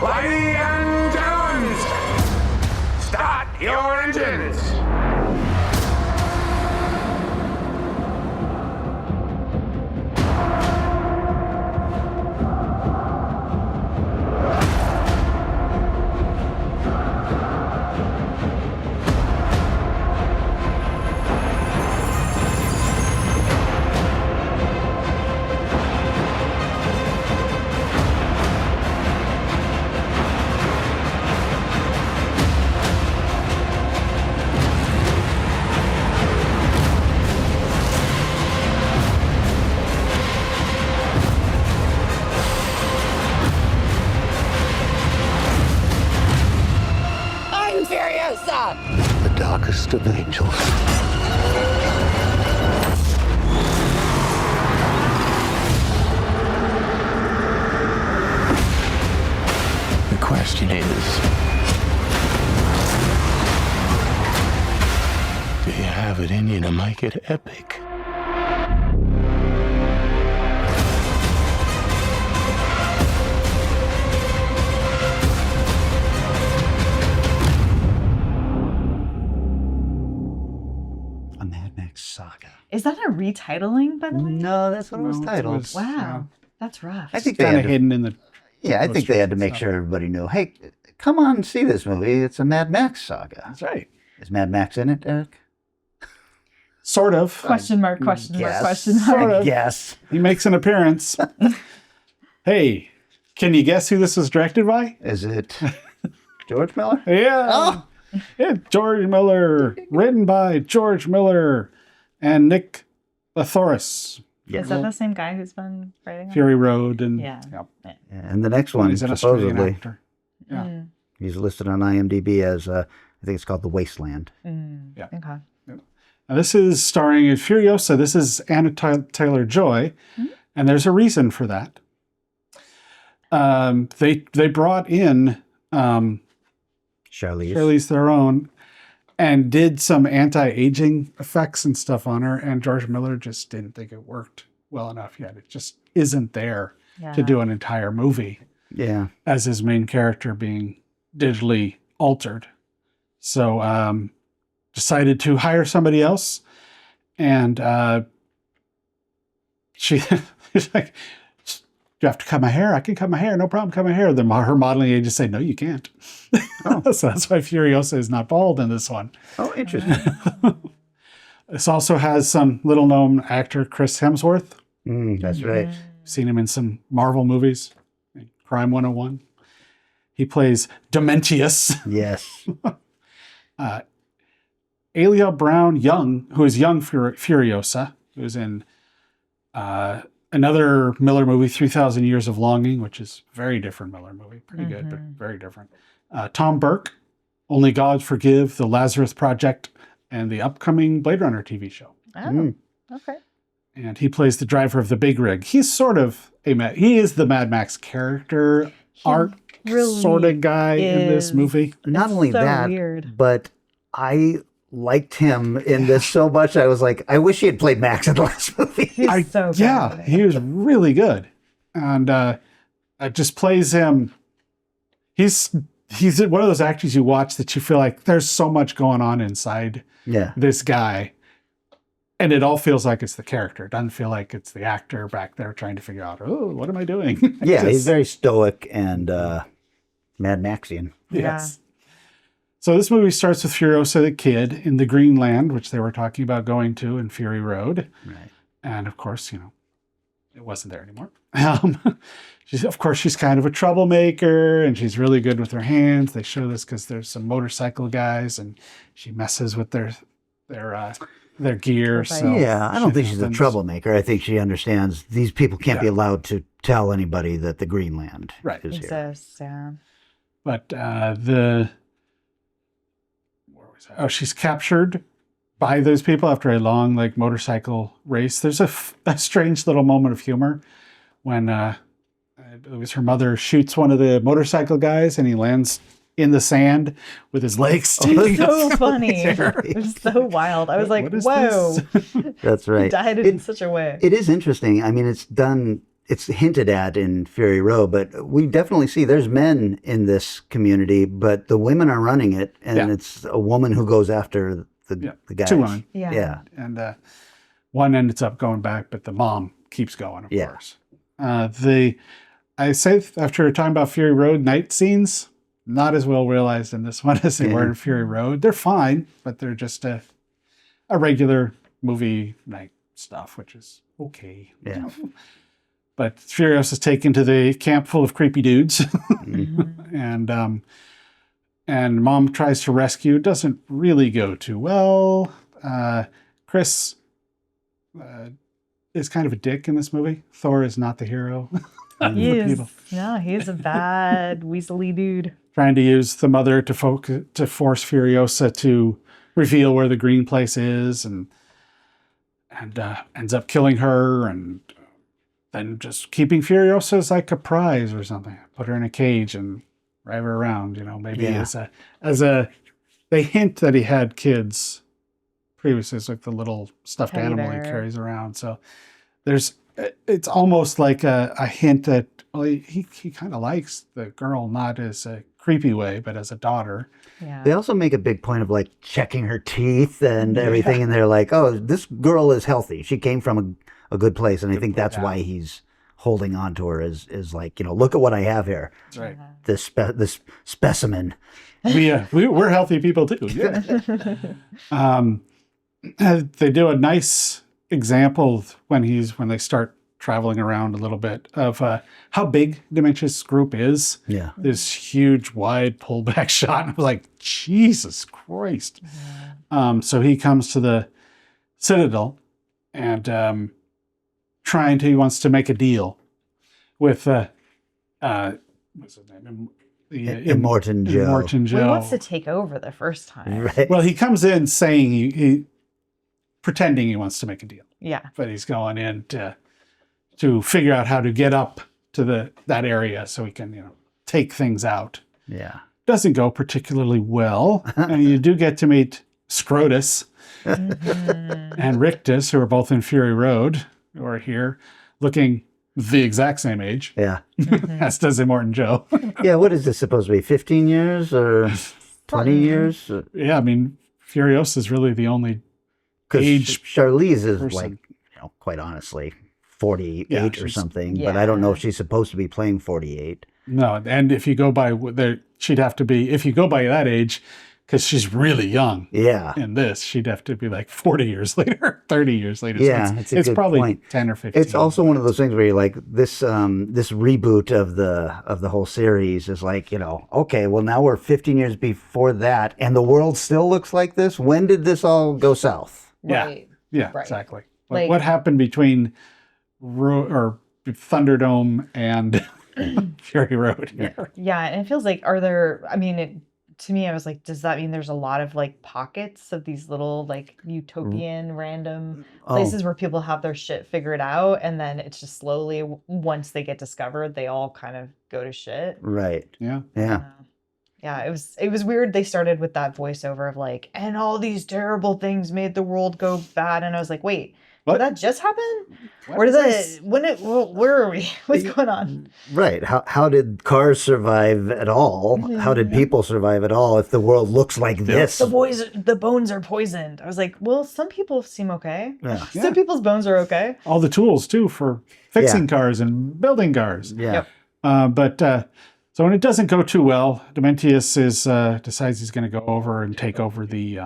Ladies and gentlemen, start your engines. I'm Furiosa! The darkest of angels. The question is, do you have it in you to make it epic? A Mad Max saga. Is that a retitling, by the way? No, that's what it was titled. Wow, that's rough. I think they Kind had of to, hidden in the. yeah, I think they had to make sure everybody knew. Hey, come on and see this movie. It's a Mad Max saga. That's right. Is Mad Max in it, Eric? Sort of. Question mark, question mark, Yes. question mark. Sort of. Yes. He makes an appearance. Hey, can you guess who this was directed by? Is it George Miller? Yeah. Oh. Yeah, George Miller. Written by George Miller and Nick Lathoris. Is that the same guy who's been writing it? Fury Road and Yeah. And the next one, he's an Australian supposedly, actor. Yeah. he's listed on IMDb as, I think it's called The Wasteland. Yeah. Okay. Now, this is starring in Furiosa. This is Anna Taylor-Joy, and there's a reason for that. They brought in Charlize Theron and did some anti-aging effects and stuff on her, and George Miller just didn't think it worked well enough yet. It just isn't there to do an entire movie. Yeah. As his main character being digitally altered. So decided to hire somebody else, and she's like, "Do you have to cut my hair? I can cut my hair, no problem, cut my hair." Then her modeling agent said, "No, you can't." So that's why Furiosa is not bald in this one. Oh, interesting. This also has some little-known actor, Chris Hemsworth. That's right. Seen him in some Marvel movies, Crime 101. He plays Dementius. Yes. Alia Brown Young, who is young Furiosa, who's in another Miller movie, 3,000 Years of Longing, which is a very different Miller movie. Pretty good, but very different. Tom Burke, Only God Forgive, The Lazarus Project, and the upcoming Blade Runner TV show. Oh, okay. And he plays the driver of the big rig. He's sort of he is the Mad Max character art really sort of guy in this movie. Not only so that, weird. but I liked him in this so much. I was like, I wish he had played Max in the last movie. He's so good. Yeah, he was really good. And it just plays him. He's one of those actors you watch that you feel like there's so much going on inside this guy. And it all feels like it's the character. It doesn't feel like it's the actor back there trying to figure out, oh, what am I doing? Yeah, he's very stoic and Mad Maxian. Yes. So this movie starts with Furiosa the kid in the Green Land, which they were talking about going to in Fury Road. Right. And of course, it wasn't there anymore. She's kind of a troublemaker, and she's really good with her hands. They show this because there's some motorcycle guys, and she messes with their gear. So yeah, I don't think she's a troublemaker. I think she understands these people can't be allowed to tell anybody that the Greenland is here. Exists, yeah. But she's captured by those people after a long motorcycle race. There's a strange little moment of humor when it was her mother shoots one of the motorcycle guys and he lands in the sand with his legs. It was so funny. It was so wild. I was like, whoa. That's right. He died in such a way. It is interesting. I mean, it's hinted at in Fury Road, but we definitely see there's men in this community, but the women are running it, and it's a woman who goes after the guys. Two women. Yeah. And one ends up going back, but the mom keeps going, of course. I say after talking about Fury Road, night scenes, not as well realized in this one as they were in Fury Road. They're fine, but they're just a regular movie night stuff, which is okay. Yeah. But Furiosa is taken to the camp full of creepy dudes, and mom tries to rescue. Doesn't really go too well. Chris is kind of a dick in this movie. Thor is not the hero. He's a bad weaselly dude. Trying to use the mother to force Furiosa to reveal where the green place is, and ends up killing her, and then just keeping Furiosa as like a prize or something. Put her in a cage and drive her around. Maybe they hint that he had kids previously. It's like the little stuffed animal he carries around. So it's almost like a hint that he kind of likes the girl, not as a creepy way, but as a daughter. Yeah. They also make a big point of checking her teeth and everything, and they're like, "Oh, this girl is healthy. She came from a good place," and I think that's why he's holding on to her. Is look at what I have here. That's right. This specimen. We're healthy people too. Yeah. They do a nice example when they start traveling around a little bit of how big Dementia's group is. Yeah. This huge, wide pullback shot. And I was like, Jesus Christ. Yeah. So he comes to the Citadel and he wants to make a deal with what's his name? Immortan Joe. Immortan Joe. Well, he wants to take over the first time. Right. Well, he comes in saying he pretending he wants to make a deal. Yeah. But he's going in to figure out how to get up to that area so he can, take things out. Yeah. Doesn't go particularly well. And you do get to meet Scrotus and Rictus, who are both in Fury Road, who are here looking the exact same age. Yeah. As does Immortan Joe. Yeah, what is this supposed to be? 15 years or 20 years? Yeah, I mean, Furiosa is really the only age. Charlize is person. quite honestly, 48 or something. Yeah. But I don't know if she's supposed to be playing 48. No, and if you go by she'd have to be, if you go by that age, because she's really young. Yeah. In this, she'd have to be like 40 years later, 30 years later. Yeah, so it's probably point. 10 or 15. It's also one of those things where you're like, this reboot of the whole series is like, okay, well now we're 15 years before that, and the world still looks like this. When did this all go south? Yeah. Right. Yeah, Right. exactly. Like- What happened between Thunderdome and Fury Road here? Yeah, and it feels like, to me, I was like, does that mean there's a lot of pockets of these little utopian random places where people have their shit figured out, and then it's just slowly, once they get discovered, they all kind of go to shit? Right. Yeah. Yeah. Yeah, it was weird. They started with that voiceover of like, and all these terrible things made the world go bad, and I was like, wait, What? did that just happen? What Where did is that? When it? Where are we? What's going on? Right. How did cars survive at all? How did people survive at all if the world looks like this? The bones are poisoned. I was like, well, some people seem okay. Yeah. Some people's bones are okay. All the tools too for fixing cars and building cars. Yeah. But so when it doesn't go too well, Dementius decides he's going to go over and take over the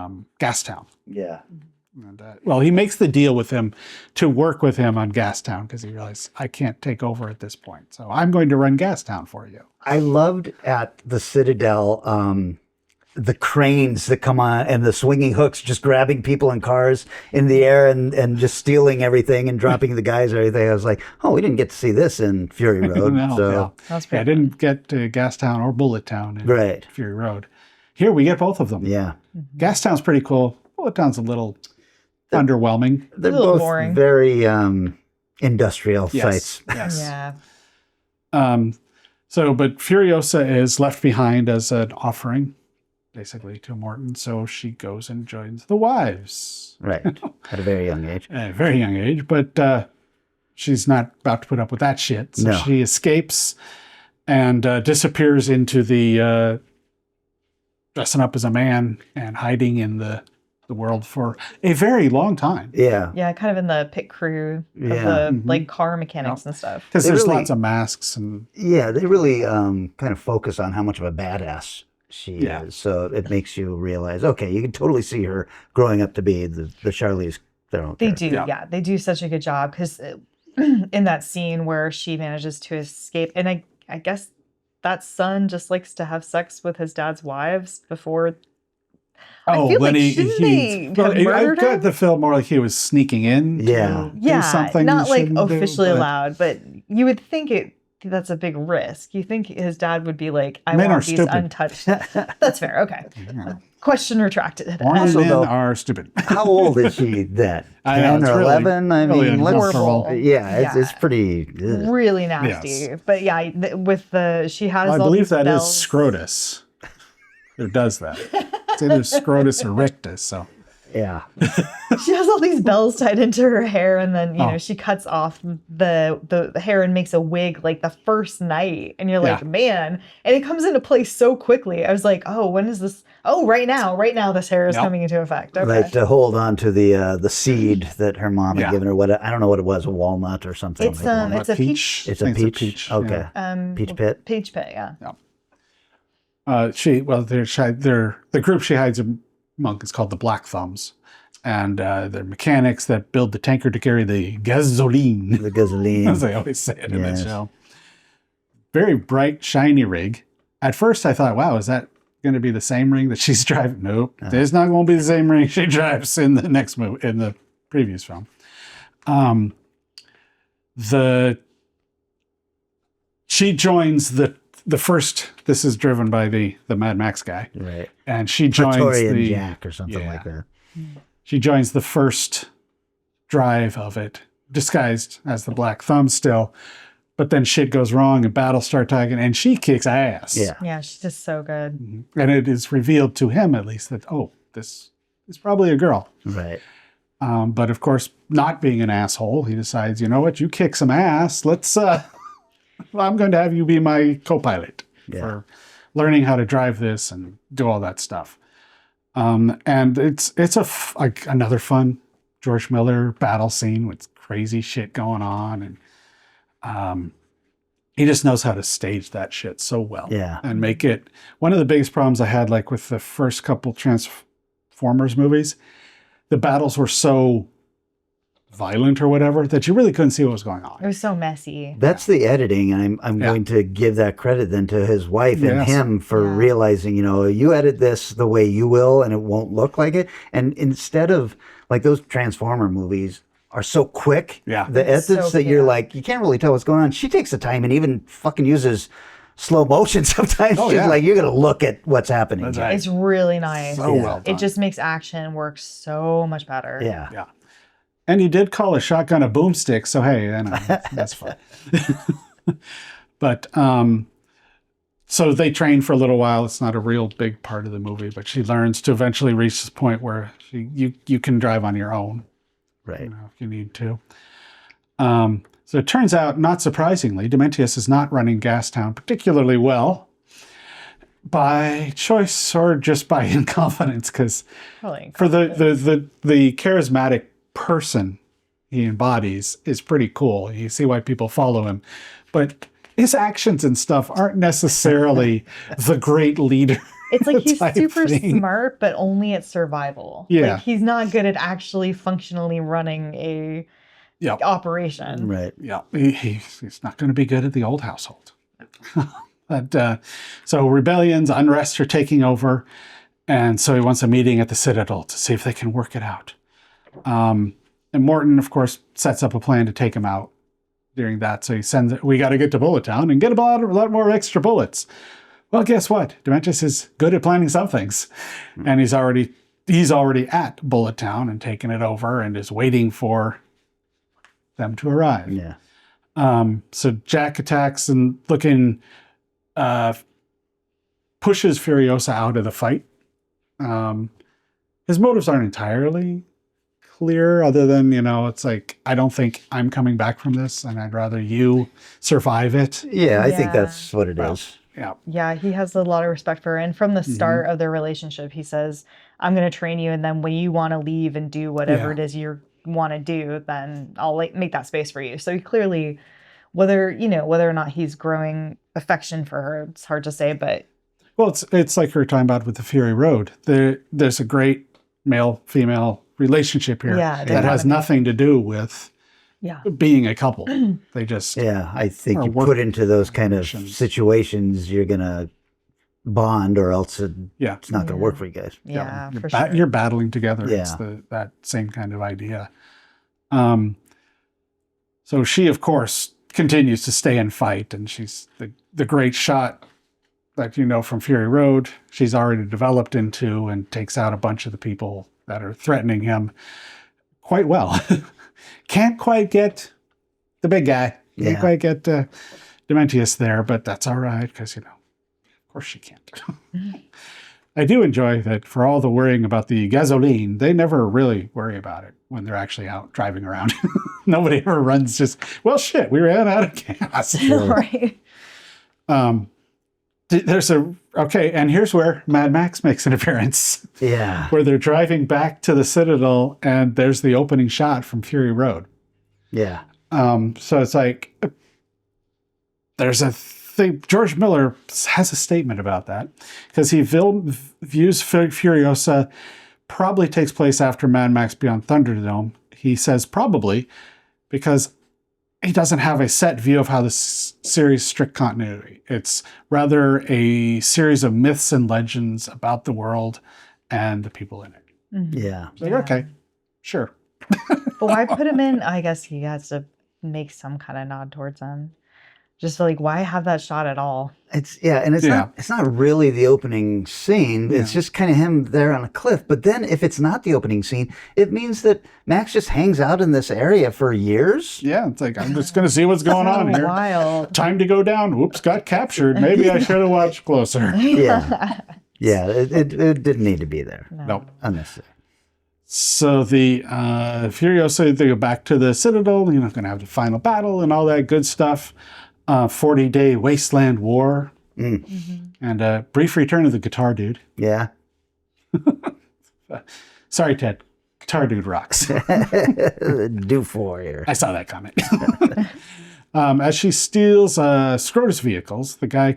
Gastown. Yeah. And, well, he makes the deal with him to work with him on Gastown because he realizes I can't take over at this point. So I'm going to run Gastown for you. I loved at the Citadel the cranes that come on and the swinging hooks just grabbing people in cars in the air and just stealing everything and dropping the guys and everything. I was like, oh, we didn't get to see this in Fury Road. No. I didn't get to Gastown or Bullet Town in Fury Road. Here we get both of them. Yeah. Gastown's pretty cool. Bullet Town's a little underwhelming. They're a little both boring. very industrial sites. Yes. Yeah. But Furiosa is left behind as an offering, basically, to Morton. So she goes and joins the wives. Right. At a very young age. At a very young age. But she's not about to put up with that shit. So she escapes and disappears into the dressing up as a man and hiding in the world for a very long time. Yeah. Yeah, kind of in the pit crew of the like car mechanics and stuff. Because there's lots of masks and yeah, they really kind of focus on how much of a badass she is. So it makes you realize, okay, you can totally see her growing up to be the Charlize Theron. They do, they do such a good job because in that scene where she manages to escape, and I guess that son just likes to have sex with his dad's wives before. Oh, when they I got the feel more like he was sneaking in. Yeah, something not like officially do, but allowed, but you would think that's a big risk. You think his dad would be like, "I Men want are these stupid. untouched." That's fair. Okay, question retracted. Men are stupid. How old is she then? I know, 10 or 11? I mean, horrible. It's pretty really nasty. Yes. But yeah, with she has. I all believe these that bells. is Scrotus. Who does that? It's either Scrotus or Rictus. So yeah, she has all these bells tied into her hair, and then you know she cuts off the hair and makes a wig like the first night, and you're like, man, and it comes into place so quickly. I was like, oh, when is this? Oh, right now, this hair is coming into effect. Okay. Like to hold on to the seed that her mom had given her. What I don't know what it was, a walnut or something. It's like it's a peach. It's a peach. Okay. Peach pit. Peach pit. Yeah. The group she hides among is called the Black Thumbs, and they're mechanics that build the tanker to carry the gasoline. The gasoline, as they always say it in the show. Very bright, shiny rig. At first, I thought, "Wow, is that going to be the same ring that she's driving?" Nope, it's not going to be the same ring she drives in the next movie, in the previous film. She joins the first. This is driven by the Mad Max guy, right? And she joins Praetorian Jack or something like that. She joins the first drive of it, disguised as the Black Thumb still. But then shit goes wrong and battles start talking, and she kicks ass. Yeah, she's just so good. And it is revealed to him, at least, that this is probably a girl. Right. But of course, not being an asshole, he decides, you know what, you kick some ass. Let's. I'm going to have you be my co-pilot for learning how to drive this and do all that stuff. And it's another fun George Miller battle scene with crazy shit going on, and he just knows how to stage that shit so well. Yeah, and make it. One of the biggest problems I had, like with the first couple Transformers movies, the battles were so violent or whatever that you really couldn't see what was going on. It was so messy. That's the editing, and I'm going to give that credit then to his wife and him for realizing, you edit this the way you will and it won't look like it. And instead of like those Transformer movies are so quick, the edits that you're like, you can't really tell what's going on. She takes the time and even fucking uses slow motion sometimes. She's like, you're going to look at what's happening. That's right. It's really nice. So well done. It just makes action work so much better. Yeah. And he did call a shotgun a boomstick, so hey, that's fine. But So they train for a little while. It's not a real big part of the movie, but she learns to eventually reach this point where you can drive on your own, Right. if you need to. So it turns out, not surprisingly, Dementius is not running Gastown particularly well by choice or just by incompetence, because for the charismatic person he embodies is pretty cool. You see why people follow him. But his actions and stuff aren't necessarily the great leader. It's like he's super thing. smart, but only at survival. Yeah. Like he's not good at actually functionally running a operation. Right. Yeah. He's not going to be good at the old household. But so rebellions, unrest are taking over. And so he wants a meeting at the Citadel to see if they can work it out. And Morton, of course, sets up a plan to take him out during that. So he sends it, we got to get to Bullet Town and get a lot more extra bullets. Well, guess what? Dementius is good at planning some things. And he's already at Bullet Town and taken it over and is waiting for them to arrive. Yeah. So Jack attacks and pushes Furiosa out of the fight. His motives aren't entirely clear, other than, it's like, I don't think I'm coming back from this, and I'd rather you survive it. Yeah, I think that's what it is. Yeah. Yeah, he has a lot of respect for her. And from the start of their relationship, he says, I'm going to train you, and then when you want to leave and do whatever it is you want to do, then I'll make that space for you. So he clearly, whether or not he's growing affection for her, it's hard to say, but... Well, it's like we were talking about with the Fury Road. There's a great male-female relationship here that has nothing to do with being a couple. They just I think you put into those kind of situations, you're gonna bond, or else it's not gonna work for you guys. Yeah, you're, for sure. You're battling together. Yeah. It's that same kind of idea. So she, of course, continues to stay and fight, and she's the great shot that from Fury Road. She's already developed into and takes out a bunch of the people that are threatening him quite well. Can't quite get the big guy. Can't quite get Dementius there, but that's all right, because, of course she can't. I do enjoy that for all the worrying about the gasoline, they never really worry about it when they're actually out driving around. Nobody ever runs just, well, shit, we ran out of gas. Right. And here's where Mad Max makes an appearance. Yeah. Where they're driving back to the Citadel, and there's the opening shot from Fury Road. Yeah. So it's like, there's a thing, George Miller has a statement about that, because he views Furiosa probably takes place after Mad Max Beyond Thunderdome. He says probably because he doesn't have a set view of how this series strict continuity. It's rather a series of myths and legends about the world and the people in it. Yeah. Like, okay, sure. But why put him in? I guess he has to make some kind of nod towards them. Just like, why have that shot at all? It's not really the opening scene. It's just kind of him there on a cliff. But then if it's not the opening scene, it means that Max just hangs out in this area for years. Yeah, it's like, I'm just going to see what's going on here. Wild. Time to go down. Oops, got captured. Maybe I should have watched closer. Yeah. Yeah, it didn't need to be there. Nope. Unnecessary. So the Furiosa, they go back to the Citadel, going to have the final battle and all that good stuff. 40-day wasteland war. And a brief return of the guitar dude. Yeah. Sorry, Ted. Guitar dude rocks. Do for here. I saw that comment. As she steals Scrotus vehicles, the guy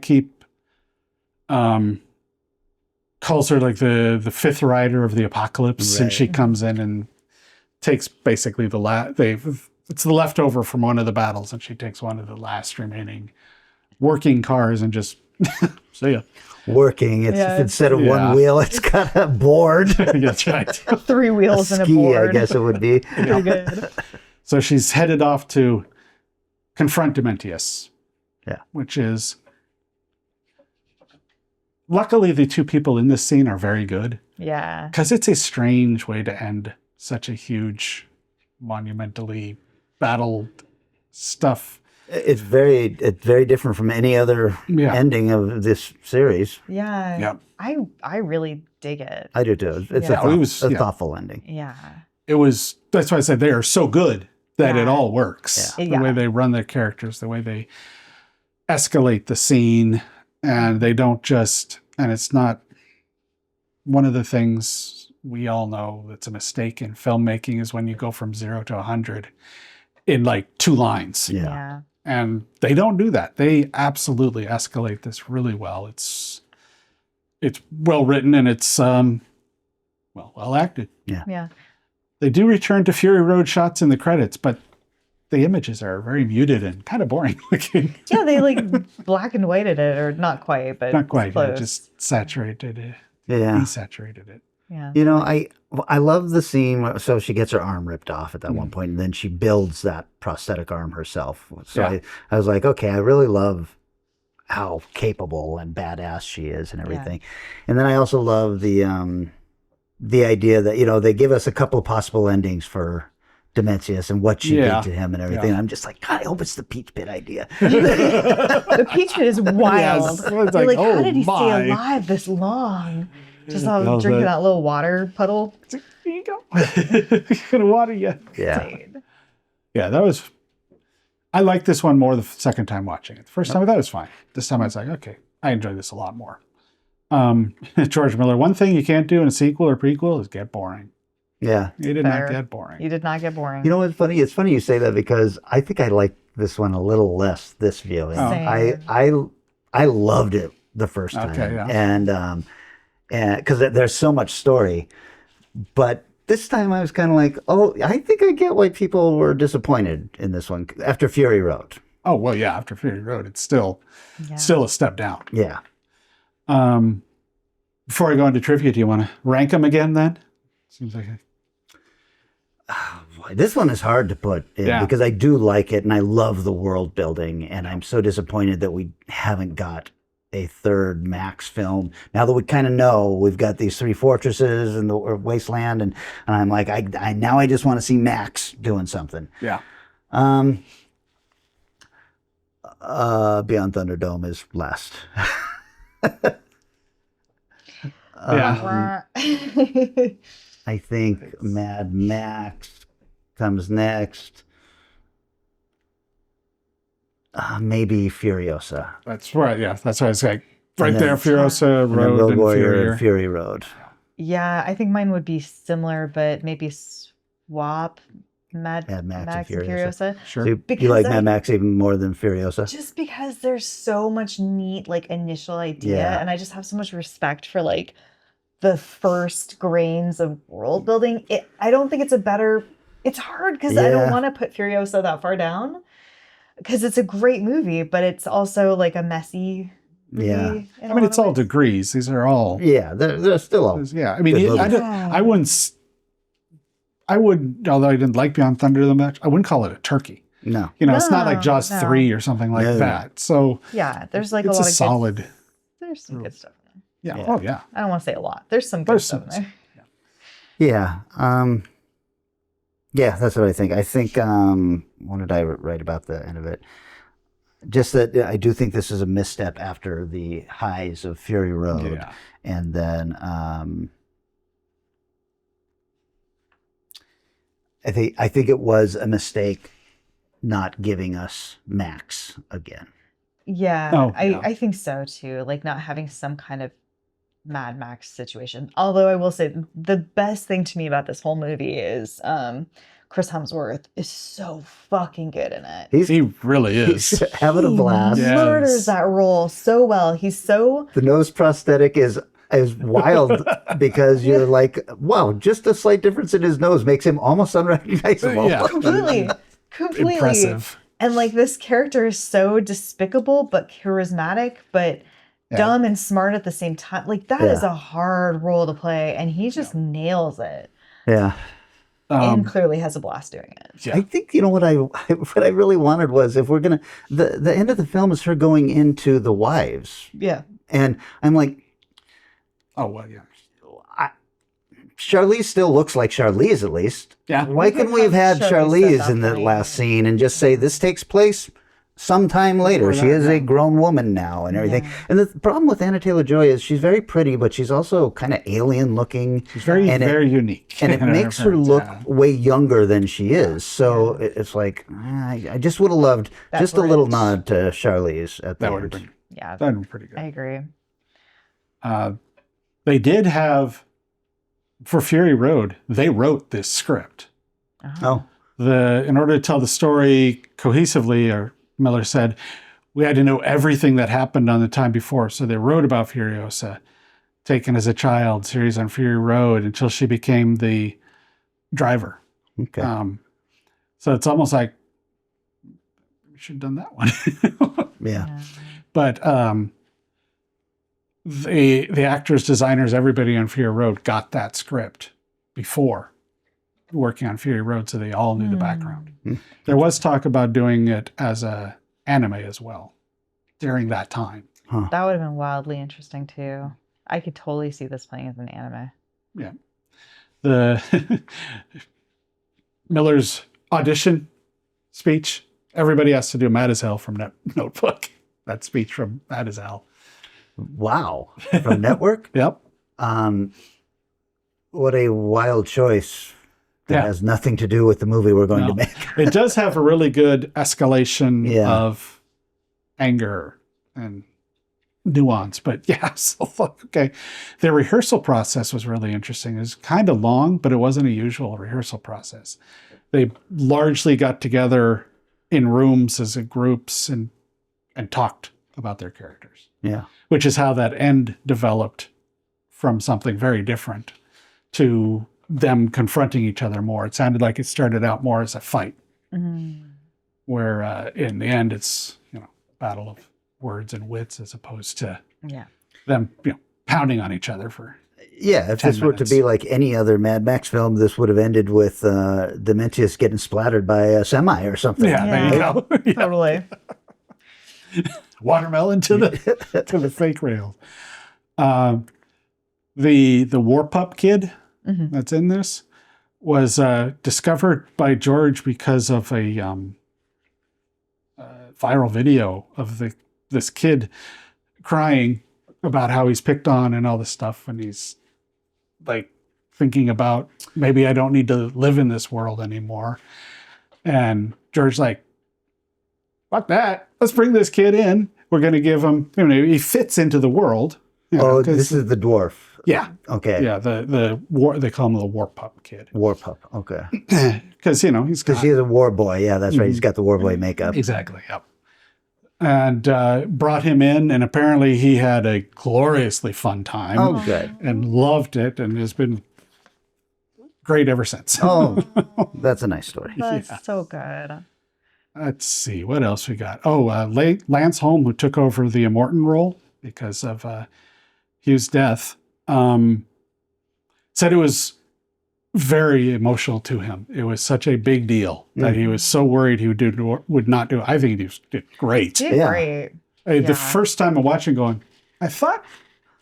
calls her like the fifth rider of the apocalypse, Right. and she comes in and takes basically it's the leftover from one of the battles, and she takes one of the last remaining working cars and just see ya. Working. It's instead of one wheel, it's got a board. That's right. 3 wheels and a ski, board. I guess it would be. Pretty good. So she's headed off to confront Dementius. Yeah. Which is, luckily the two people in this scene are very good. Yeah. Because it's a strange way to end such a huge, monumentally battled stuff. It's very different from any other ending of this series. Yeah. Yep. I really dig it. I do too. It's a thoughtful ending. Yeah. It was. That's why I said they are so good that it all works. Yeah. The way they run their characters, the way they escalate the scene, and they don't just. And it's not one of the things we all know that's a mistake in filmmaking is when you go from 0 to 100 in like 2 lines. Yeah. And they don't do that. They absolutely escalate this really well. It's well written and it's well acted. Yeah. They do return to Fury Road shots in the credits, but the images are very muted and kind of boring looking. Yeah, they like black and whited it, or not quite, but not quite. close. Yeah, just saturated it. Yeah. Desaturated it. Yeah. You know, I love the scene. So she gets her arm ripped off at that one point, and then she builds that prosthetic arm herself. So I was like, okay, I really love how capable and badass she is and everything. And then I also love the idea that, you know, they give us a couple of possible endings for Dementius and what she did to him and everything. I'm just like, God, I hope it's the Peach Pit idea. The Peach Pit is wild. It's Like, oh how did he my. stay alive this long? Just drinking that little water puddle. Here you go. Gonna water you. Yeah. Yeah, that was. I like this one more the second time watching it. The first time I thought it was fine. This time I was like, okay, I enjoy this a lot more. George Miller, one thing you can't do in a sequel or prequel is get boring. Yeah. He did not get boring. He did not get boring. You know what's funny? It's funny you say that because I think I like this one a little less this viewing. Same. I loved it the first time. Okay, yeah. And because there's so much story. But this time I was kind of like, oh, I think I get why people were disappointed in this one after Fury Road. Oh, well, yeah, after Fury Road, it's still a step down. Yeah. Before I go into trivia, do you want to rank them again then? Seems like this one is hard to put in because I do like it and I love the world building, and I'm so disappointed that we haven't got a third Max film. Now that we kind of know we've got these 3 fortresses and the wasteland, and I'm like, I now I just want to see Max doing something. Yeah. Beyond Thunderdome is last. I think Mad Max comes next. Maybe Furiosa. That's right. Yeah, that's what I was like. Right there, Furiosa Road and Fury Road. Yeah, I think mine would be similar, but maybe swap Mad Max and Furiosa. Sure. So you like Mad Max even more than Furiosa? Just because there's so much neat like initial idea, and I just have so much respect for like the first grains of world building. I don't think it's a better. It's hard because I don't want to put Furiosa that far down because it's a great movie, but it's also like a messy movie. Yeah. I mean, it's all degrees. These are all. Yeah, they're still all. Yeah, I mean, I wouldn't. I would, although I didn't like Beyond Thunder that much, I wouldn't call it a turkey. No. You know, it's not like Jaws 3 or something like that. So yeah, there's like it's a lot of solid. Good, there's some good stuff in Yeah. there. Oh yeah. I don't want to say a lot. There's some good stuff in there. Yeah. Yeah, that's what I think. I think, what did I write about the end of it? Just that I do think this is a misstep after the highs of Fury Road. Yeah. And then I think it was a mistake not giving us Max again. Yeah, I think so too. Like not having some kind of Mad Max situation. Although I will say the best thing to me about this whole movie is Chris Hemsworth is so fucking good in it. He really is. He's having a blast. He murders that role so well. He's so... The nose prosthetic is wild because you're like, wow, just a slight difference in his nose makes him almost unrecognizable. Yeah. Completely. Impressive. And like this character is so despicable but charismatic, but dumb and smart at the same time. Like that is a hard role to play, and he just nails it. Yeah. And clearly has a blast doing it. Yeah. I think, you know, what I really wanted was, if we're gonna, the end of the film is her going into the wives. Yeah. And I'm like, oh well, yeah. Charlize still looks like Charlize, at least. Yeah. Why couldn't we have had Charlize in the last scene and just say this takes place sometime later. She is a grown woman now and everything. Yeah. And the problem with Anna Taylor-Joy is she's very pretty, but she's also kind of alien looking. She's very unique. And it makes her look way younger than she is. So it's like, I just would have loved just a little nod to Charlize at the end. Yeah. That would be pretty good. I agree. They did have, for Fury Road, they wrote this script. Oh. In order to tell the story cohesively, or Miller said, we had to know everything that happened on the time before. So they wrote about Furiosa, taken as a child, series on Fury Road, until she became the driver. Okay. So it's almost like we should have done that one. Yeah. But the actors, designers, everybody on Fury Road got that script before working on Fury Road, so they all knew the background. There was talk about doing it as a anime as well during that time. That would have been wildly interesting too. I could totally see this playing as an anime. Yeah. The Miller's audition speech, everybody has to do Mad as Hell from Notebook. That speech from Mad as Hell. Wow. From Network? Yep. What a wild choice. That has nothing to do with the movie we're going to make. It does have a really good escalation of anger and nuance, but so okay. The rehearsal process was really interesting. It was kind of long, but it wasn't a usual rehearsal process. They largely got together in rooms as groups and talked about their characters. Yeah. Which is how that end developed from something very different to them confronting each other more. It sounded like it started out more as a fight, where in the end it's battle of words and wits as opposed to them pounding on each other for if this were to be like any other Mad Max film, this would have ended with Dementius getting splattered by a semi or something. There you go. Totally. Watermelon to the fake rails. The Warpup kid that's in this was discovered by George because of a viral video of this kid crying about how he's picked on and all this stuff, and he's like thinking about, maybe I don't need to live in this world anymore. And George's like, fuck that, let's bring this kid in. We're going to give him, he fits into the world. This is the dwarf. Yeah. Okay. Yeah, they call him the Warpup kid. Warpup, okay. Because, Because he's a war boy. Yeah, that's right. He's got the war boy makeup. Exactly, yep. And brought him in, and apparently he had a gloriously fun time. Oh, good. And loved it, and has been great ever since. Oh, that's a nice story. That's so good. Let's see, what else we got? Oh, Lance Holm, who took over the Immortan role because of Hugh's death, said it was very emotional to him. It was such a big deal that he was so worried he would not do it. I think he did great. Great. The first time I'm watching going, I thought,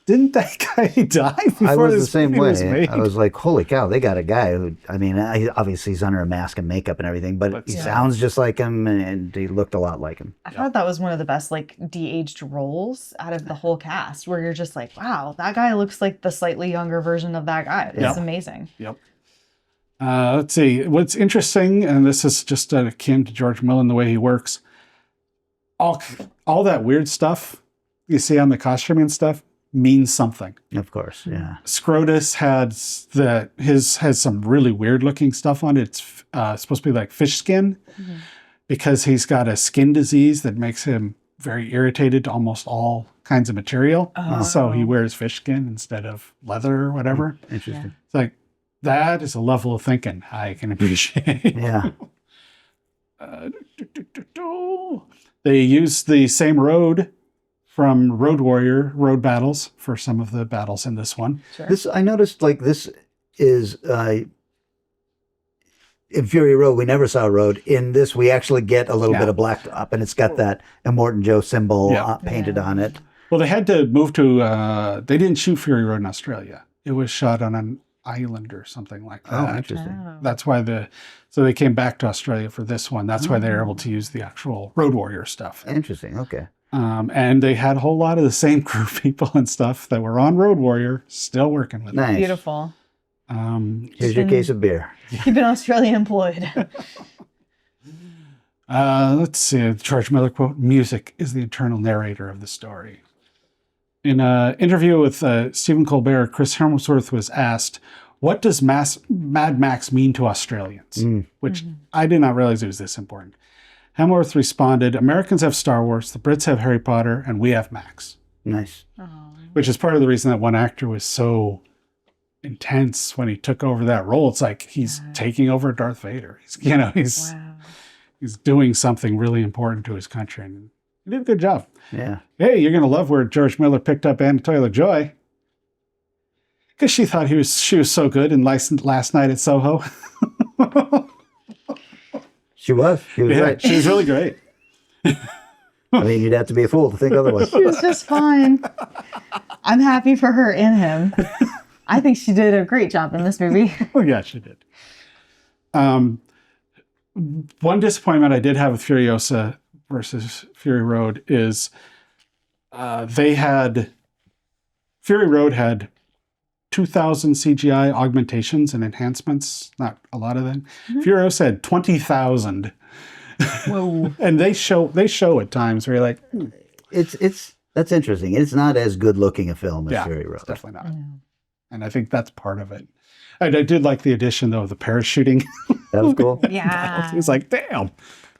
didn't that guy die before I was this the same movie way. was made? I was like, holy cow, they got a guy who, obviously he's under a mask and makeup and everything, but he sounds just like him and he looked a lot like him. I thought that was one of the best de-aged roles out of the whole cast, where you're just like, wow, that guy looks like the slightly younger version of that guy. It's amazing. Yep. Let's see. What's interesting, and this is just akin to George Millen, the way he works, all that weird stuff you see on the costuming stuff means something. Of course, yeah. Scrotus has some really weird looking stuff on it. It's supposed to be like fish skin because he's got a skin disease that makes him very irritated to almost all kinds of material. So he wears fish skin instead of leather or whatever. Interesting. It's like, that is a level of thinking I can appreciate. Yeah. They use the same road from Road Warrior, road battles, for some of the battles in this one. Sure. This, I noticed, this is, in Fury Road, we never saw a road. In this, we actually get a little bit of blacktop, and it's got that Immortan Joe symbol painted on it. Well, they had to move to, they didn't shoot Fury Road in Australia. It was shot on an Island or something like Oh, that. interesting. Oh. That's why so they came back to Australia for this one. That's why they were able to use the actual Road Warrior stuff. Interesting. Okay. And they had a whole lot of the same crew people and stuff that were on Road Warrior still working with it. Nice. Beautiful. Here's your case of beer. Keeping Australia employed. Let's see. George Miller quote: "Music is the eternal narrator of the story." In an interview with Stephen Colbert, Chris Hemsworth was asked, "What does Mad Max mean to Australians?" Which I did not realize it was this important. Hemsworth responded, "Americans have Star Wars, the Brits have Harry Potter, and we have Max." Nice. Which is part of the reason that one actor was so intense when he took over that role. It's like he's taking over Darth Vader. He's doing something really important to his country, and he did a good job. Yeah. Hey, you're gonna love where George Miller picked up Anna Taylor-Joy, because she thought she was so good in Last Night at Soho. She was. She was right. She was really great. I mean, you'd have to be a fool to think otherwise. She was just fine. I'm happy for her and him. I think she did a great job in this movie. Oh yeah, she did. One disappointment I did have with Furiosa versus Fury Road is Fury Road had 2,000 CGI augmentations and enhancements, not a lot of them. Furiosa had 20,000. Whoa. And they show at times where you're like, that's interesting. It's not as good looking a film as Fury Road. It's definitely not. And I think that's part of it. I did like the addition though of the parachuting. That was cool. Yeah. It was like, damn,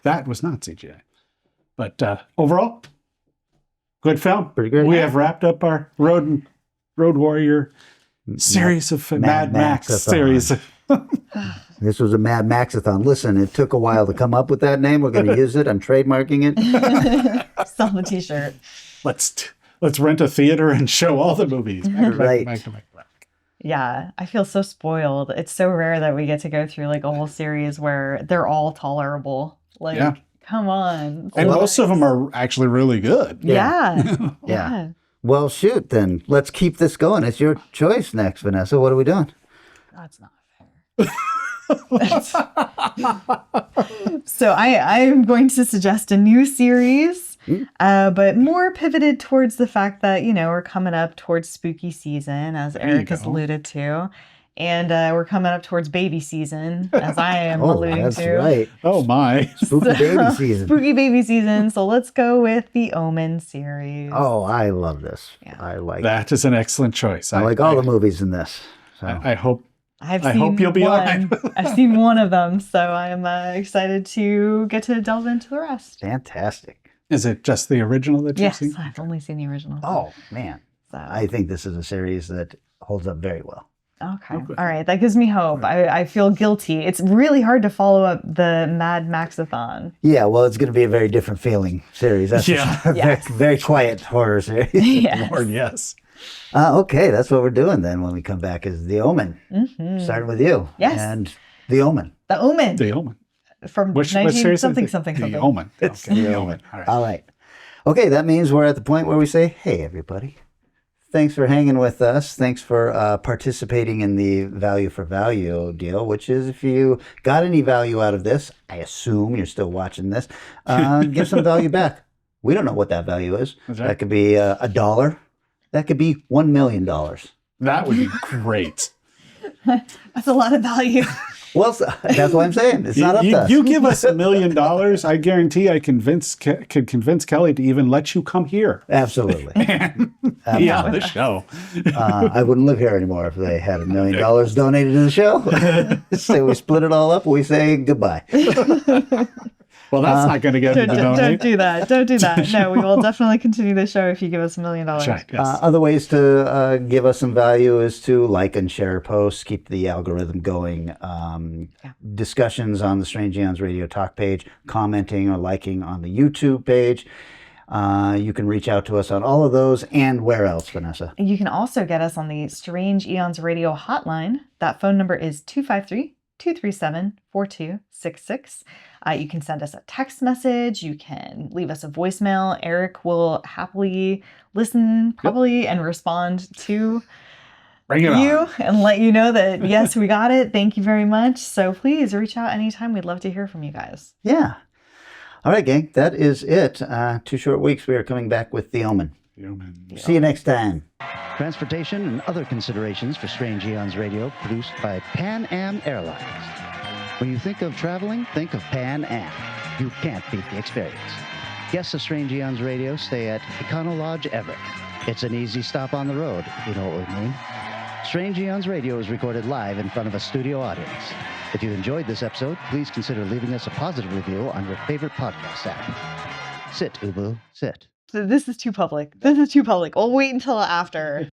that was not CGI. But overall, good film. Pretty good. We have wrapped up our Road Warrior series of Mad Max series. This was a Mad Maxathon. Listen, it took a while to come up with that name. We're going to use it. I'm trademarking it. Sell the t-shirt. Let's rent a theater and show all the movies. Back to back. Yeah, I feel so spoiled. It's so rare that we get to go through like a whole series where they're all tolerable. Like, come on. And most of them are actually really good. Yeah. Well, shoot, then. Let's keep this going. It's your choice next, Vanessa. What are we doing? That's not So I'm going to suggest a new series, but more pivoted towards the fact that, we're coming up towards spooky season, as Eric has alluded to. And we're coming up towards baby season, as I am alluding that's to. Right. Oh, my. Spooky baby season. Spooky baby season. So let's go with the Omen series. Oh, I love this. Yeah. I like that. Is an excellent choice. I like all the movies in this. So. I hope I hope you'll be all right. I've seen one of them, so I'm excited to get to delve into the rest. Fantastic. Is it just the original that you've seen? Yes, I've only seen the original. Oh, man. So. I think this is a series that holds up very well. Okay. All right. That gives me hope. I feel guilty. It's really hard to follow up the Mad Maxathon. Yeah, well, it's going to be a very different feeling series. That's very, very quiet horror series. Yes. Lord, yes. Okay, that's what we're doing then when we come back is The Omen. Starting with you. Yes. And The Omen. The Omen. The Omen. From Which 19 series? something. The Omen. It's Okay. The Omen. All right. Okay, that means we're at the point where we say, hey, everybody. Thanks for hanging with us. Thanks for participating in the value for value deal, which is if you got any value out of this, I assume you're still watching this, give some value back. We don't know what that value is. That could be $1. That could be $1 million. That would be great. That's a lot of value. Well, that's what I'm saying. It's not up to us. You give us $1 million, I guarantee I could convince Kelly to even let you come here. Absolutely. Be on the show. I wouldn't live here anymore if they had $1 million donated to the show. So we split it all up. We say goodbye. Well, that's not going to get me to donate. Don't do that. Don't do that. No, we will definitely continue the show if you give us $1 million. Right, yes. Other ways to give us some value is to like and share posts, keep the algorithm going. Discussions on the Strange Eons Radio Talk page, commenting or liking on the YouTube page. You can reach out to us on all of those. And where else, Vanessa? You can also get us on the Strange Eons Radio hotline. That phone number is 253-237-4266. You can send us a text message. You can leave us a voicemail. Eric will happily listen, probably, and respond to Bring it on. and let you know that, yes, we got it. Thank you very much. So please reach out anytime. We'd love to hear from you guys. Yeah. All right, gang. That is it. 2 short weeks. We are coming back with The Omen. See you next time. Transportation and other considerations for Strange Eons Radio produced by Pan Am Airlines. When you think of traveling, think of Pan Am. You can't beat the experience. Guests of Strange Eons Radio stay at Econo Lodge Everett. It's an easy stop on the road, you know what we mean. Strange Eons Radio is recorded live in front of a studio audience. If you enjoyed this episode, please consider leaving us a positive review on your favorite podcast app. Sit, Ubu, sit. This is too public. We'll wait until after.